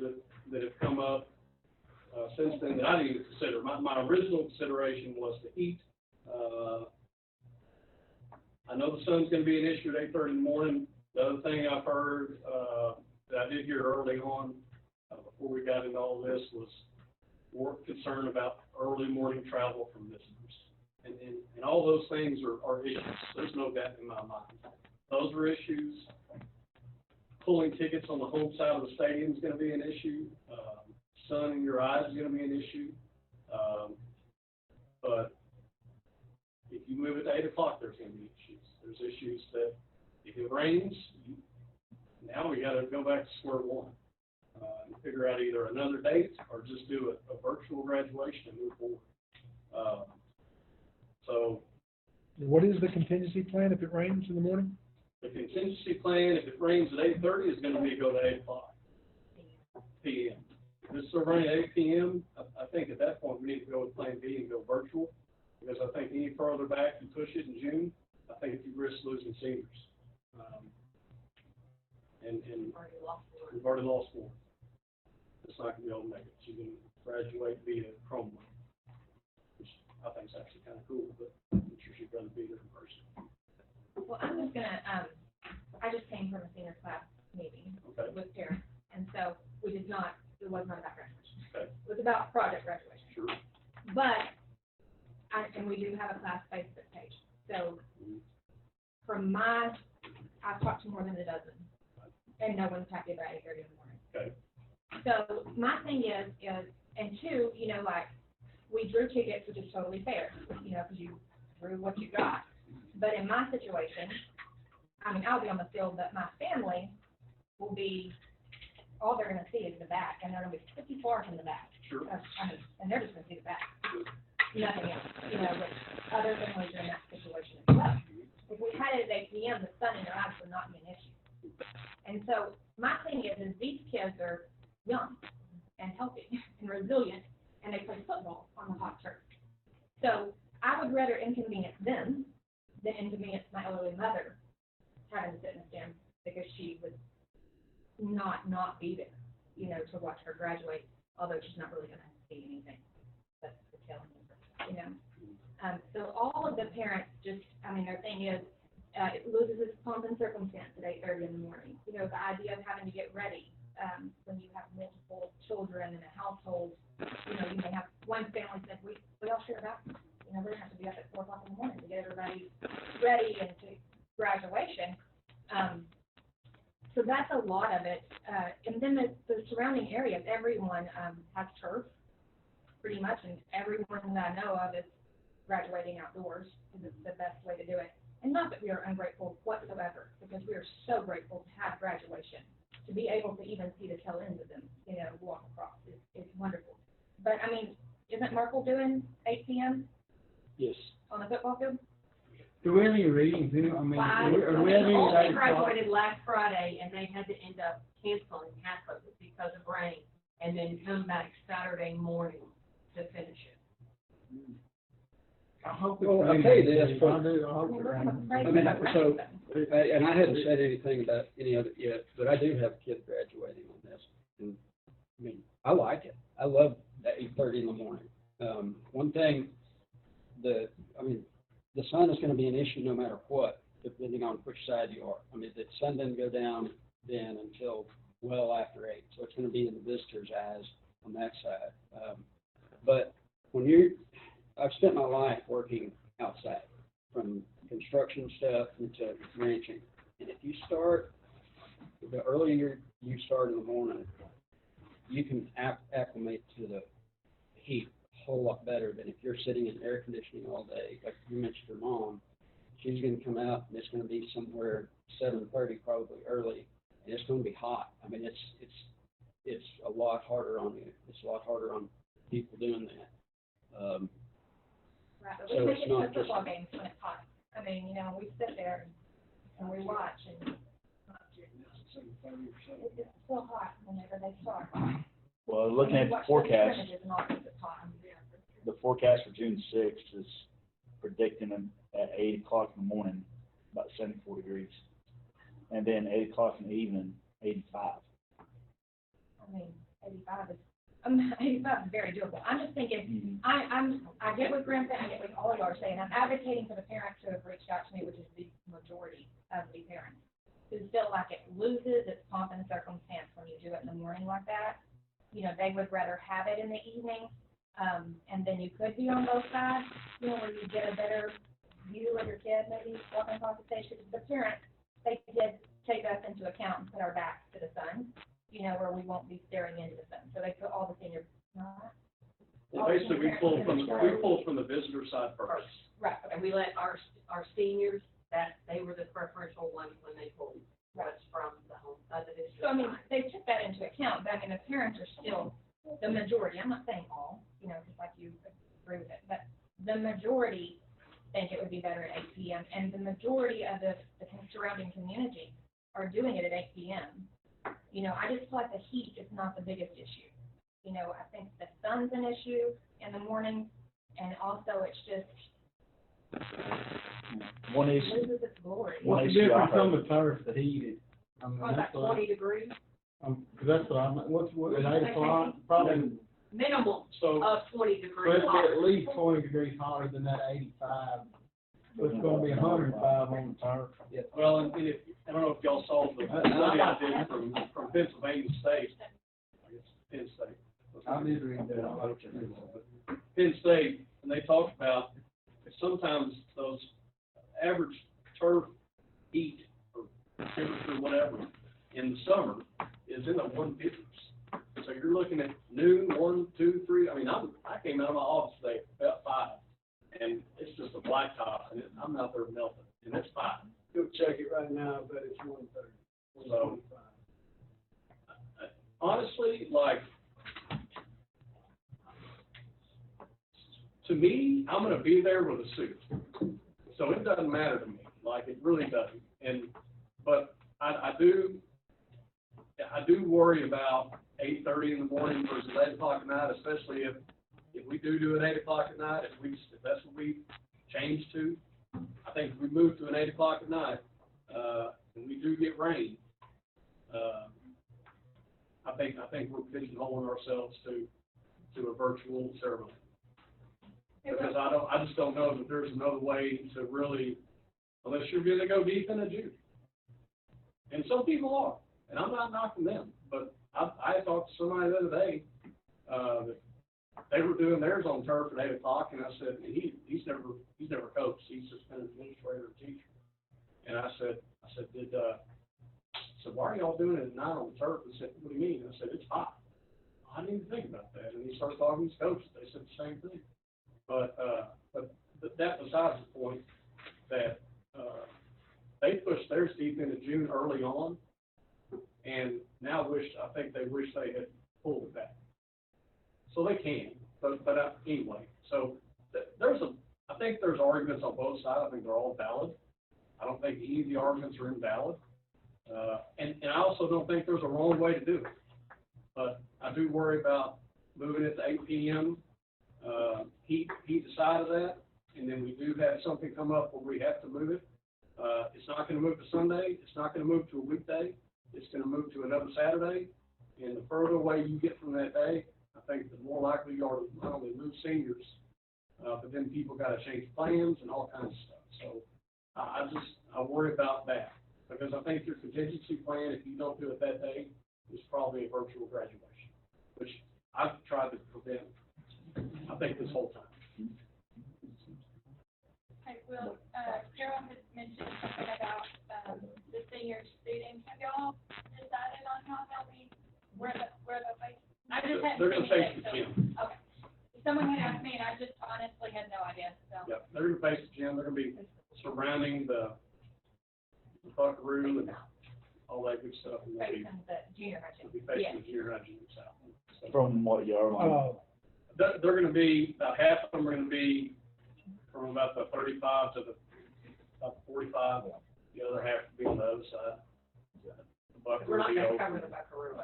that have come up since then that I didn't even consider. My original consideration was the heat. I know the sun's gonna be an issue at 8:30 in the morning. The other thing I've heard, that I did hear early on, before we got into all this, was more concern about early morning travel from visitors. And all those things are issues. There's no doubt in my mind. Those are issues. Pulling tickets on the home side of the stadium is gonna be an issue. Sun in your eyes is gonna be an issue. But if you move it to 8 o'clock, there's gonna be issues. There's issues that if it rains, now we gotta go back to square one. And figure out either another date or just do a virtual graduation and move forward. So What is the contingency plan if it rains in the morning? the contingency plan, if it rains at 8:30, is gonna be go to 8 o'clock PM. If it's still raining at 8 PM, I think at that point, we need to go with plan B and go virtual. Because I think any further back you push it in June, I think you risk losing seniors. And we've already lost one. It's not gonna be able to make it. You can graduate via Chromebook, which I think is actually kind of cool, but I'm sure she'd rather be there in person. Well, I'm just gonna, I just came from a senior class meeting Okay. with parents, and so it was not about graduation. Okay. It was about project graduation. Sure. But, and we do have a class Facebook page, so I've talked to more than a dozen, and no one's happy about 8:30 in the morning. Okay. So my thing is, and two, like, we drew tickets, which is totally fair, because you drew what you got. But in my situation, I'll be on the field, but my family will be, all they're gonna see is the back, and they're gonna be pretty far from the back. Sure. And they're just gonna see the back, nothing else, but other families are in that situation as well. If we had it at 8 PM, the sun in their eyes would not be an issue. And so my thing is these kids are young and healthy and resilient, and they play football on the hot turf. So I would rather inconvenience them than inconvenience my elderly mother having to sit in the stand because she would not be there, to watch her graduate, although she's not really gonna see anything. That's the telling, So all of the parents just, their thing is, it loses its pomp and circumstance at 8:30 in the morning. The idea of having to get ready, when you have multiple children in a household, you may have one family said, we all share a bathroom. We're gonna have to be up at 4 o'clock in the morning to get everybody ready and to graduation. So that's a lot of it. And then the surrounding areas, everyone has turf, pretty much, and everyone that I know of is graduating outdoors, because it's the best way to do it. And not that we are ungrateful whatsoever, because we are so grateful to have graduation. To be able to even see the tail end of them, walk across is wonderful. But, isn't Merkel doing 8 PM Yes. on the football field? Do we have any ratings? Are we having They any? graduated last Friday, and they had to end up canceling half of it because of rain, and then come back Saturday morning to finish it. I hope it's Well, I'll raining. tell you this, I do, I hope it We're rains. afraid I mean, of so, rain. and I hadn't said anything about any of it yet, but I do have a kid graduating on this. And, I like it. I love that 8:30 in the morning. One thing, the sun is gonna be an issue no matter what, depending on which side you are. The sun doesn't go down then until well after 8, so it's gonna be in the visitor's eyes on that side. But when I've spent my life working outside, from construction stuff into ranching. And if you start, the earlier you start in the morning, you can acclimate to the heat a whole lot better than if you're sitting in air conditioning all day. Like you mentioned your mom, she's going to come out and it's going to be somewhere 7:30 probably early, and it's going to be hot. It's a lot harder on you. It's a lot harder on people doing that. Right, but So we make it's it to not football games when it's hot. We sit there and we watch, and it's still hot whenever they start. Well, looking at the forecast, the forecast for June 6th is predicting them at 8 o'clock in the morning, about 74 degrees. And then 8 o'clock in the evening, 85. 85 is, 85 is very doable. I'm just thinking, I get what Grim said, I get what all of you are saying. I'm advocating for the parents who have reached out to me, which is the majority of the parents, who feel like it loses its pomp and circumstance when you do it in the morning like that. You know, they would rather have it in the evening, and then you could be on both sides, you know, where you get a better view of your kid, maybe walking across the stage. Because the parents, they did take us into account and put our backs to the sun, you know, where we won't be staring into the sun. So they put all the seniors. Well, basically, we pull from the visitor side first. Right. And we let our seniors, that they were the preferential ones when they pulled what's from the home, the visitor So, I mean, side. they took that into account, but I mean, the parents are still the majority. I'm not saying all, you know, just like you agree with it, but the majority think it would be better at 8 p.m. And the majority of the surrounding community are doing it at 8 p.m. You know, I just feel like the heat is not the biggest issue. You know, I think the sun's an issue in the morning, and also it's just, One issue, loses its glory. One What's the issue I difference on heard- the turf, the heated? I mean, What, about that's what 20 degrees? cause that's what I'm, at 8 o'clock, probably, Minimum So, of 20 so degrees. it'll be at least 20 degrees hotter than that 85. So it's gonna be 105 on the turf. well, and if, I don't know if y'all saw the study I did from Pennsylvania State. I guess Penn State. I did read that. Penn State, and they talked about sometimes those average turf heat or temperature, whatever, in the summer is in the 150s. So you're looking at noon, 1, 2, 3. I mean, I came out of my office today about 5, and it's just a blacktop, and I'm out there melting, and it's 5. Go check it right now, but it's 130. So, honestly, like, to me, I'm gonna be there with a suit. So it doesn't matter to me, like, it really doesn't. But I do worry about 8:30 in the morning versus 8 o'clock at night, especially if we do it 8 o'clock at night, if that's what we change to. I think if we move to an 8 o'clock at night, and we do get rain, I think we're pigeonholing ourselves to a virtual ceremony. Because I just don't know that there's another way to really, unless you're gonna go deep into June. And some people are, and I'm not knocking them, but I talked to somebody the other day, that they were doing theirs on turf at 8 o'clock, and I said, he's never coached, he's just been an administrator or teacher. And I said, so why are y'all doing it at 9 on the turf? I said, what do you mean? I said, it's hot. I didn't even think about that. And he started talking to his coaches, they said the same thing. But that besides the point, that they pushed theirs deep into June early on, and now I think they wish they had pulled it back. So they can, but anyway. So I think there's arguments on both sides. I think they're all valid. I don't think any of the arguments are invalid, and I also don't think there's a wrong way to do it. But I do worry about moving it to 8 p.m. Heat the side of that, and then we do have something come up where we have to move it. It's not going to move to Sunday. It's not going to move to a weekday. It's going to move to another Saturday. And the further away you get from that day, I think the more likely you are to not only lose seniors, but then people got to change plans and all kinds of stuff. So I worry about that, because I think your contingency plan, if you don't do it that day, is probably a virtual graduation, which I've tried to prevent, I think, this whole time. Okay, well, Carol has mentioned something about, the senior seating. Have y'all decided on how they'll be, where they'll face? I just hadn't They're going to seen face it, the so- gym. Okay. Someone had asked me, and I just honestly had no idea, so. Yep, they're going to face the gym. They're going to be surrounding the buckaroo and all that good stuff. And they'll Facing the junior high they'll gym. be facing Yeah. the junior high gym south. So from what you outlined. Oh, they're going to be, about half of them are going to be from about the 35 to about the 45. The other half will be on the other side. The buckaroo We're not will be gonna open. cover the buckaroo.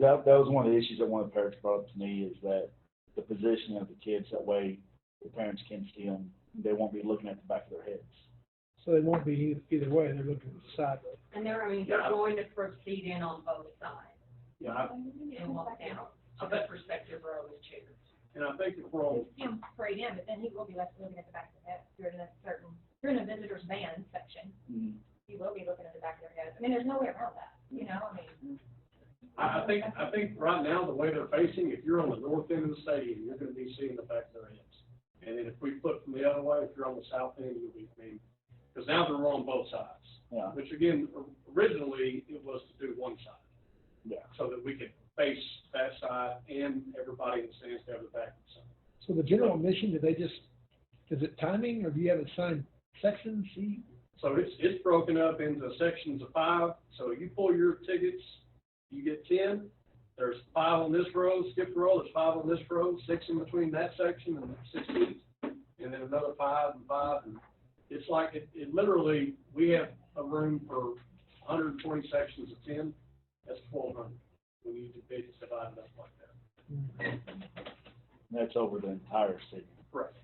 That was one of the issues that one of the parents brought up to me, is that the positioning of the kids, that way the parents can see them, they won't be looking at the back of their heads. so they won't be either way, they're looking sideways. And they're Yeah. going to proceed in on both sides Yeah, and walk down. of a prospective row is chairs. And I think if we're on, It's him sprayed in, but then he will be left looking at the back of their head. If you're in a visitor's van section, you will be looking at the back of their head. I mean, there's no way around that, you know, I mean. I think right now, the way they're facing, if you're on the north end of the stadium, you're gonna be seeing the back of their heads. And then if we flip from the other way, if you're on the south end, you'll be, because now they're on both sides. Yeah. Which again, originally, it was to do one side. Yeah. So that we could face that side and everybody in the stands to have the back of the side. So the general admission, is it timing, or do you have assigned sections, see? So it's broken up into sections of 5. So you pull your tickets, you get 10. There's 5 on this row, skip the row, there's 5 on this row, 6 in between that section and 16. And then another 5 and 5. And it's like, it literally, we have a room for 120 sections of 10. That's 1,200 when you divide it up like that. That's over the entire city. Correct.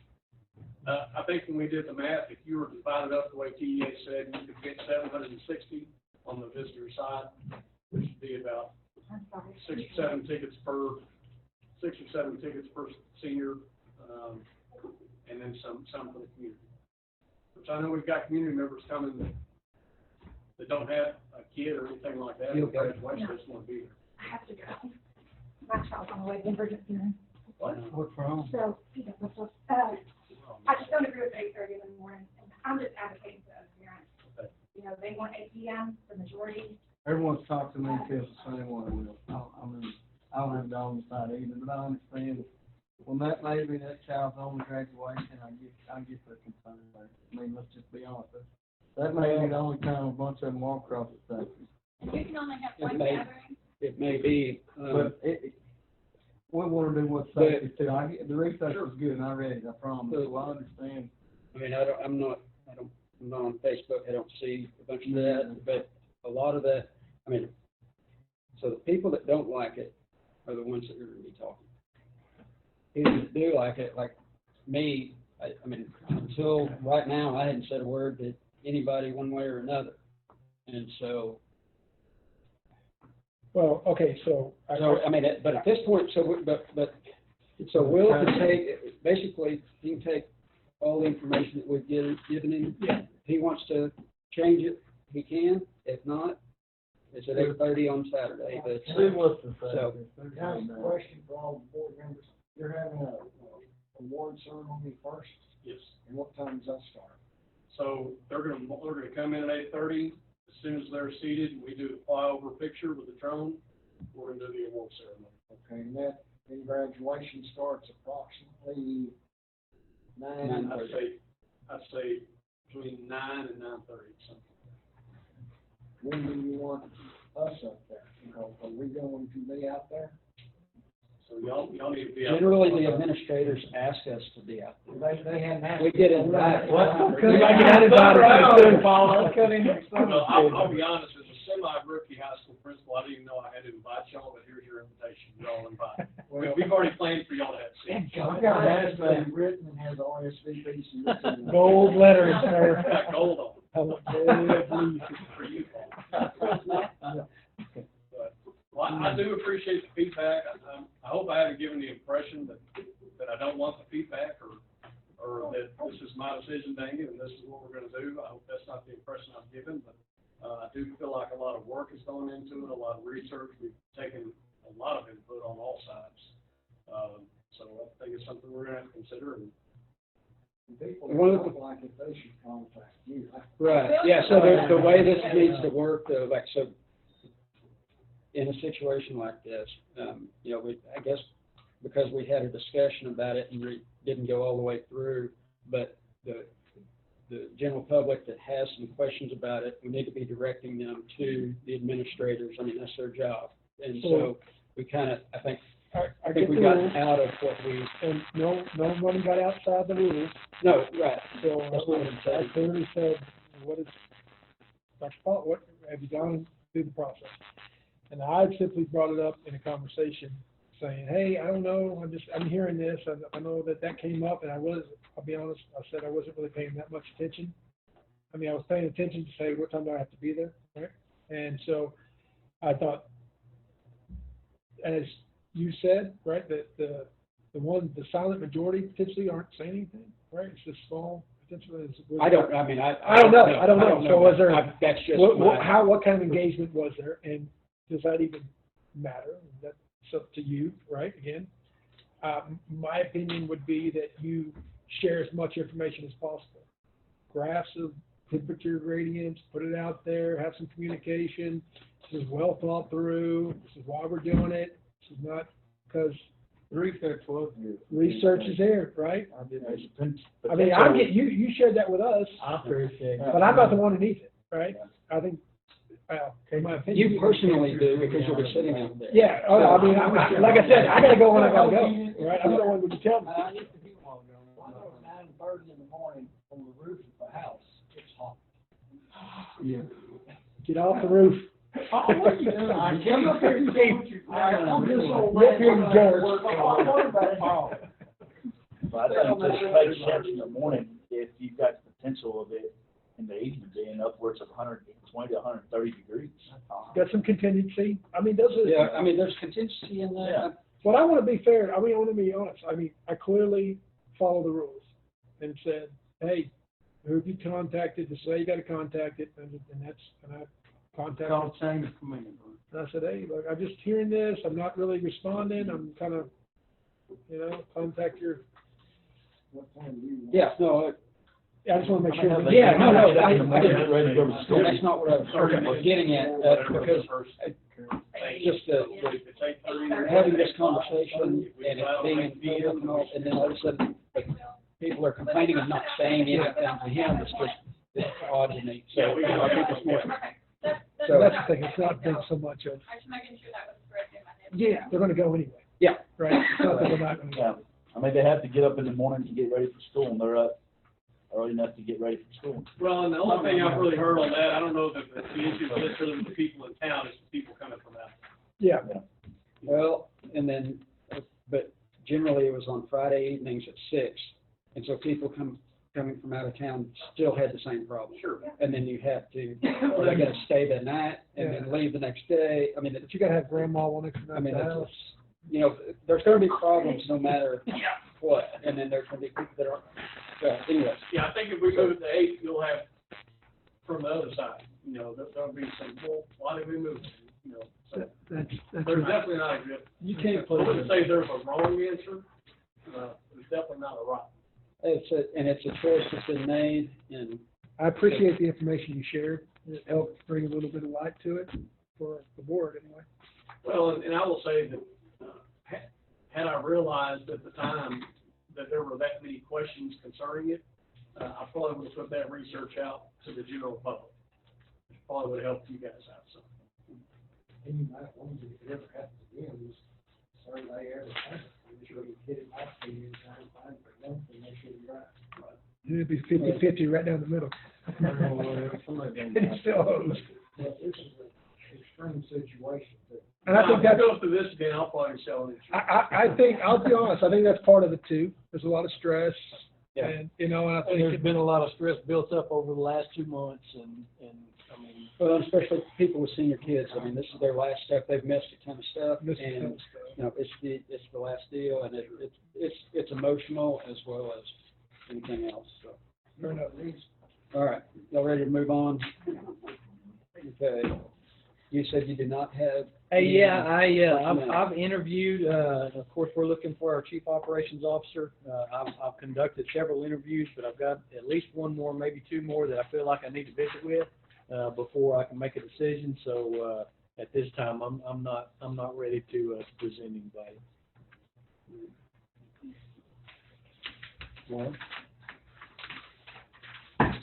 I think when we did the math, if you were to divide it up the way TEA said, you could get 760 on the visitor side, which would be about 6 or 7 tickets per senior, and then some for the community. Which I know we've got community members coming that don't have a kid or anything like that. Okay. Graduation, just want to be there. I have to go. My child's on the way to emergency room. Work from home. So, I just don't agree with 8:30 in the morning, and I'm just advocating for other parents. You know, they want 8 p.m., the majority. Everyone's talked to me, feels the same way. I mean, I don't have a dog in the fight either, but I understand when that child's on graduation, I get the concern there. I mean, let's just be honest. That may be the only time a bunch of them walk across the station. You can only have one It may- gathering. It may be, But we want to do what's safety too. The research was good, and I read it, I promise. So I understand. I mean, I'm not on Facebook, I don't see a bunch of that, but a lot of that, I mean, so the people that don't like it are the ones that are gonna be talking. People that do like it, like me, I mean, until right now, I hadn't said a word to anybody one way or another. And so, Well, okay, so. I mean, but at this point, so Will can take, basically, he can take all the information that we've given him. Yeah. If he wants to change it, he can. If not, it's at 8:30 on Saturday. But See what's the So- safety. Can I ask a question for all the board members? You're having a award ceremony first, Yes. and what time does that start? So they're gonna come in at 8:30. As soon as they're seated, we do the flyover picture with the drone. We're gonna do the award ceremony. Okay, and that, then graduation starts approximately 9. I'd say between 9 and 9:30, something. When do you want us up there? You know, are we going to be out there? So y'all need to be out. generally, the administrators ask us to be out there. They hadn't asked. We get invited. Well, we gotta get out invited. Well, I'll be honest, as a semi-rookie high school principal, I didn't even know I had to invite y'all, but here's your invitation. You're all invited. We've already planned for y'all to have seats. I've got an essay written and has RSVP. so this is- Gold letters, sir. Got gold on I want gold. for you, Paul. Well, I do appreciate the feedback. I hope I haven't given the impression that I don't want the feedback or that this is my decision making and this is what we're gonna do. I hope that's not the impression I've given, but I do feel like a lot of work has gone into it, a lot of research. We've taken a lot of input on all sides. So I think it's something we're gonna have to consider. And People One of the- look like if they should contact you. Right, yeah, so the way this needs to work, though, like, so, in a situation like this, you know, I guess, because we had a discussion about it and we didn't go all the way through, but the general public that has some questions about it, we need to be directing them to the administrators. I mean, that's their job. And so we kind of, I think get we the got rules, out of what we, and no money got outside the rules, no, right. so That's what I'm saying. I clearly said, what have you done through the process? And I simply brought it up in a conversation, saying, hey, I don't know, I'm hearing this, I know that came up, and I'll be honest, I said I wasn't really paying that much attention. I mean, I was paying attention to say, what time do I have to be there, right? And so I thought, as you said, right, that the silent majority potentially aren't saying anything, right? It's just small, potentially. I don't know. I don't know. So was there, That's just what kind of engagement was there? And does that even matter? That's up to you, right? Again, my opinion would be that you share as much information as possible. Graphs of temperature gradients, put it out there, have some communication. This is well thought through. This is why we're doing it. This is not because research is there, right? I mean, I'm getting, you shared that with us. I appreciate it. But I'm not the one who needs it, right? I think, in my opinion. You personally do because you'll be sitting out there. Yeah, I mean, like I said, I gotta go when I gotta go, right? I'm the one who tell me. I used to be one of them. When I was 9:30 in the morning on the roof of the house, it's hot. Yeah. Get off the roof. What are you doing? I came up here to see what you're doing. I'm just old Get up here and man. George. But I think it makes sense in the morning if you've got the potential of it in the evening being upwards of 120 to 130 degrees. Got some contingency. I mean, those are. Yeah, I mean, there's contingency in that. Yeah. But I want to be fair. I mean, I want to be honest. I mean, I clearly follow the rules and said, hey, who have you contacted to say you got to contact it? And I contacted. Call change of command. And I said, hey, look, I'm just hearing this. I'm not really responding. I'm kind of, contact your. Yeah, no, I just want to make sure. I Yeah, no, I get ready to go to school. that's not what I was getting at, because just having this conversation and it being in public and all, and then all of a sudden, people are complaining of not saying anything to him, it's odd to me. So, I think it's more. So that's the thing. It's not been so much of. I was making sure that was correct in my head. Yeah, they're going to go anyway. Yeah. Right. It's not that they're not going to Yeah. go. I mean, they have to get up in the morning to get ready for school, and they're up early enough to get ready for school. Well, and the only thing I've really heard on that, I don't know if the issue is necessarily with the people in town, it's the people coming from out. Yeah. Well, and then, but generally it was on Friday evenings at 6, and so people coming from out of town still had the same problem. Sure. And then you have to, or they got to stay the night and then leave the next day. I mean, But you got to have grandma one extra night I mean, at the it's- house. there's going to be problems no matter what, and then there's going to be people that are, anyways. Yeah, I think if we move to 8, you'll have, from the other side, there'll be some, well, why did we move? So That's there's definitely not a good. You can't I wouldn't say there's a wrong answer, there's definitely not a right. It's a choice that's been made, and I appreciate the information you shared. It helped bring a little bit of light to it for the board anyway. Well, and I will say that, had I realized at the time that there were that many questions concerning it, I probably would have put that research out to the general public. Which probably would have helped you guys out some. And you might wonder if it ever happens again, this survey ever happens. I'm sure you get it back to you in time, find for them, and make sure you're right. It'd be 50-50 right down the middle. It's still owes. But this is an extreme situation, but And I think If that's, it goes through this again, I'll probably sell it. I think, I'll be honest, I think that's part of it too. There's a lot of stress. Yeah. And, and I think. There's been a lot of stress built up over the last 2 months and I mean. well, especially people with senior kids. I mean, this is their last step. They've missed a ton of stuff, Missed a ton and of stuff. it's the last deal, and it's emotional as well as anything else. So, Fair enough. all right, y'all ready to move on? Okay. You said you did not have. Hey, yeah, personnel. I've interviewed, of course, we're looking for our chief operations officer. I've conducted several interviews, but I've got at least one more, maybe 2 more that I feel like I need to visit with, before I can make a decision. So, at this time, I'm not ready to present anybody. Well,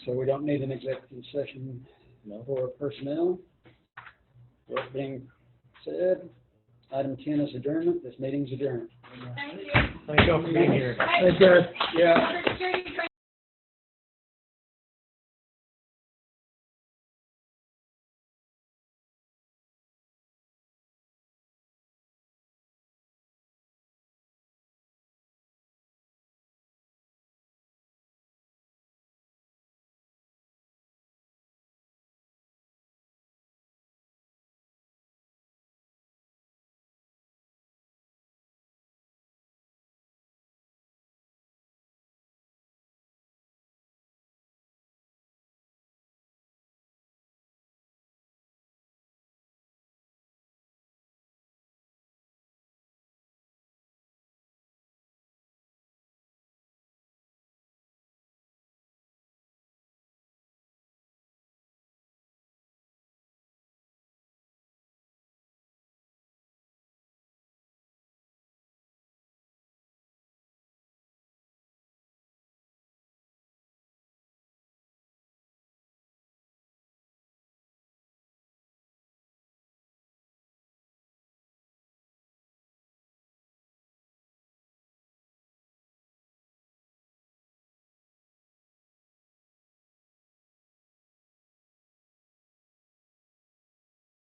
so we don't need an executive session for personnel. That being said, item 10 is adjournment. This meeting's adjourned. Thank you. Thank y'all for being here. Hey, Thanks, Jared. Yeah. Under security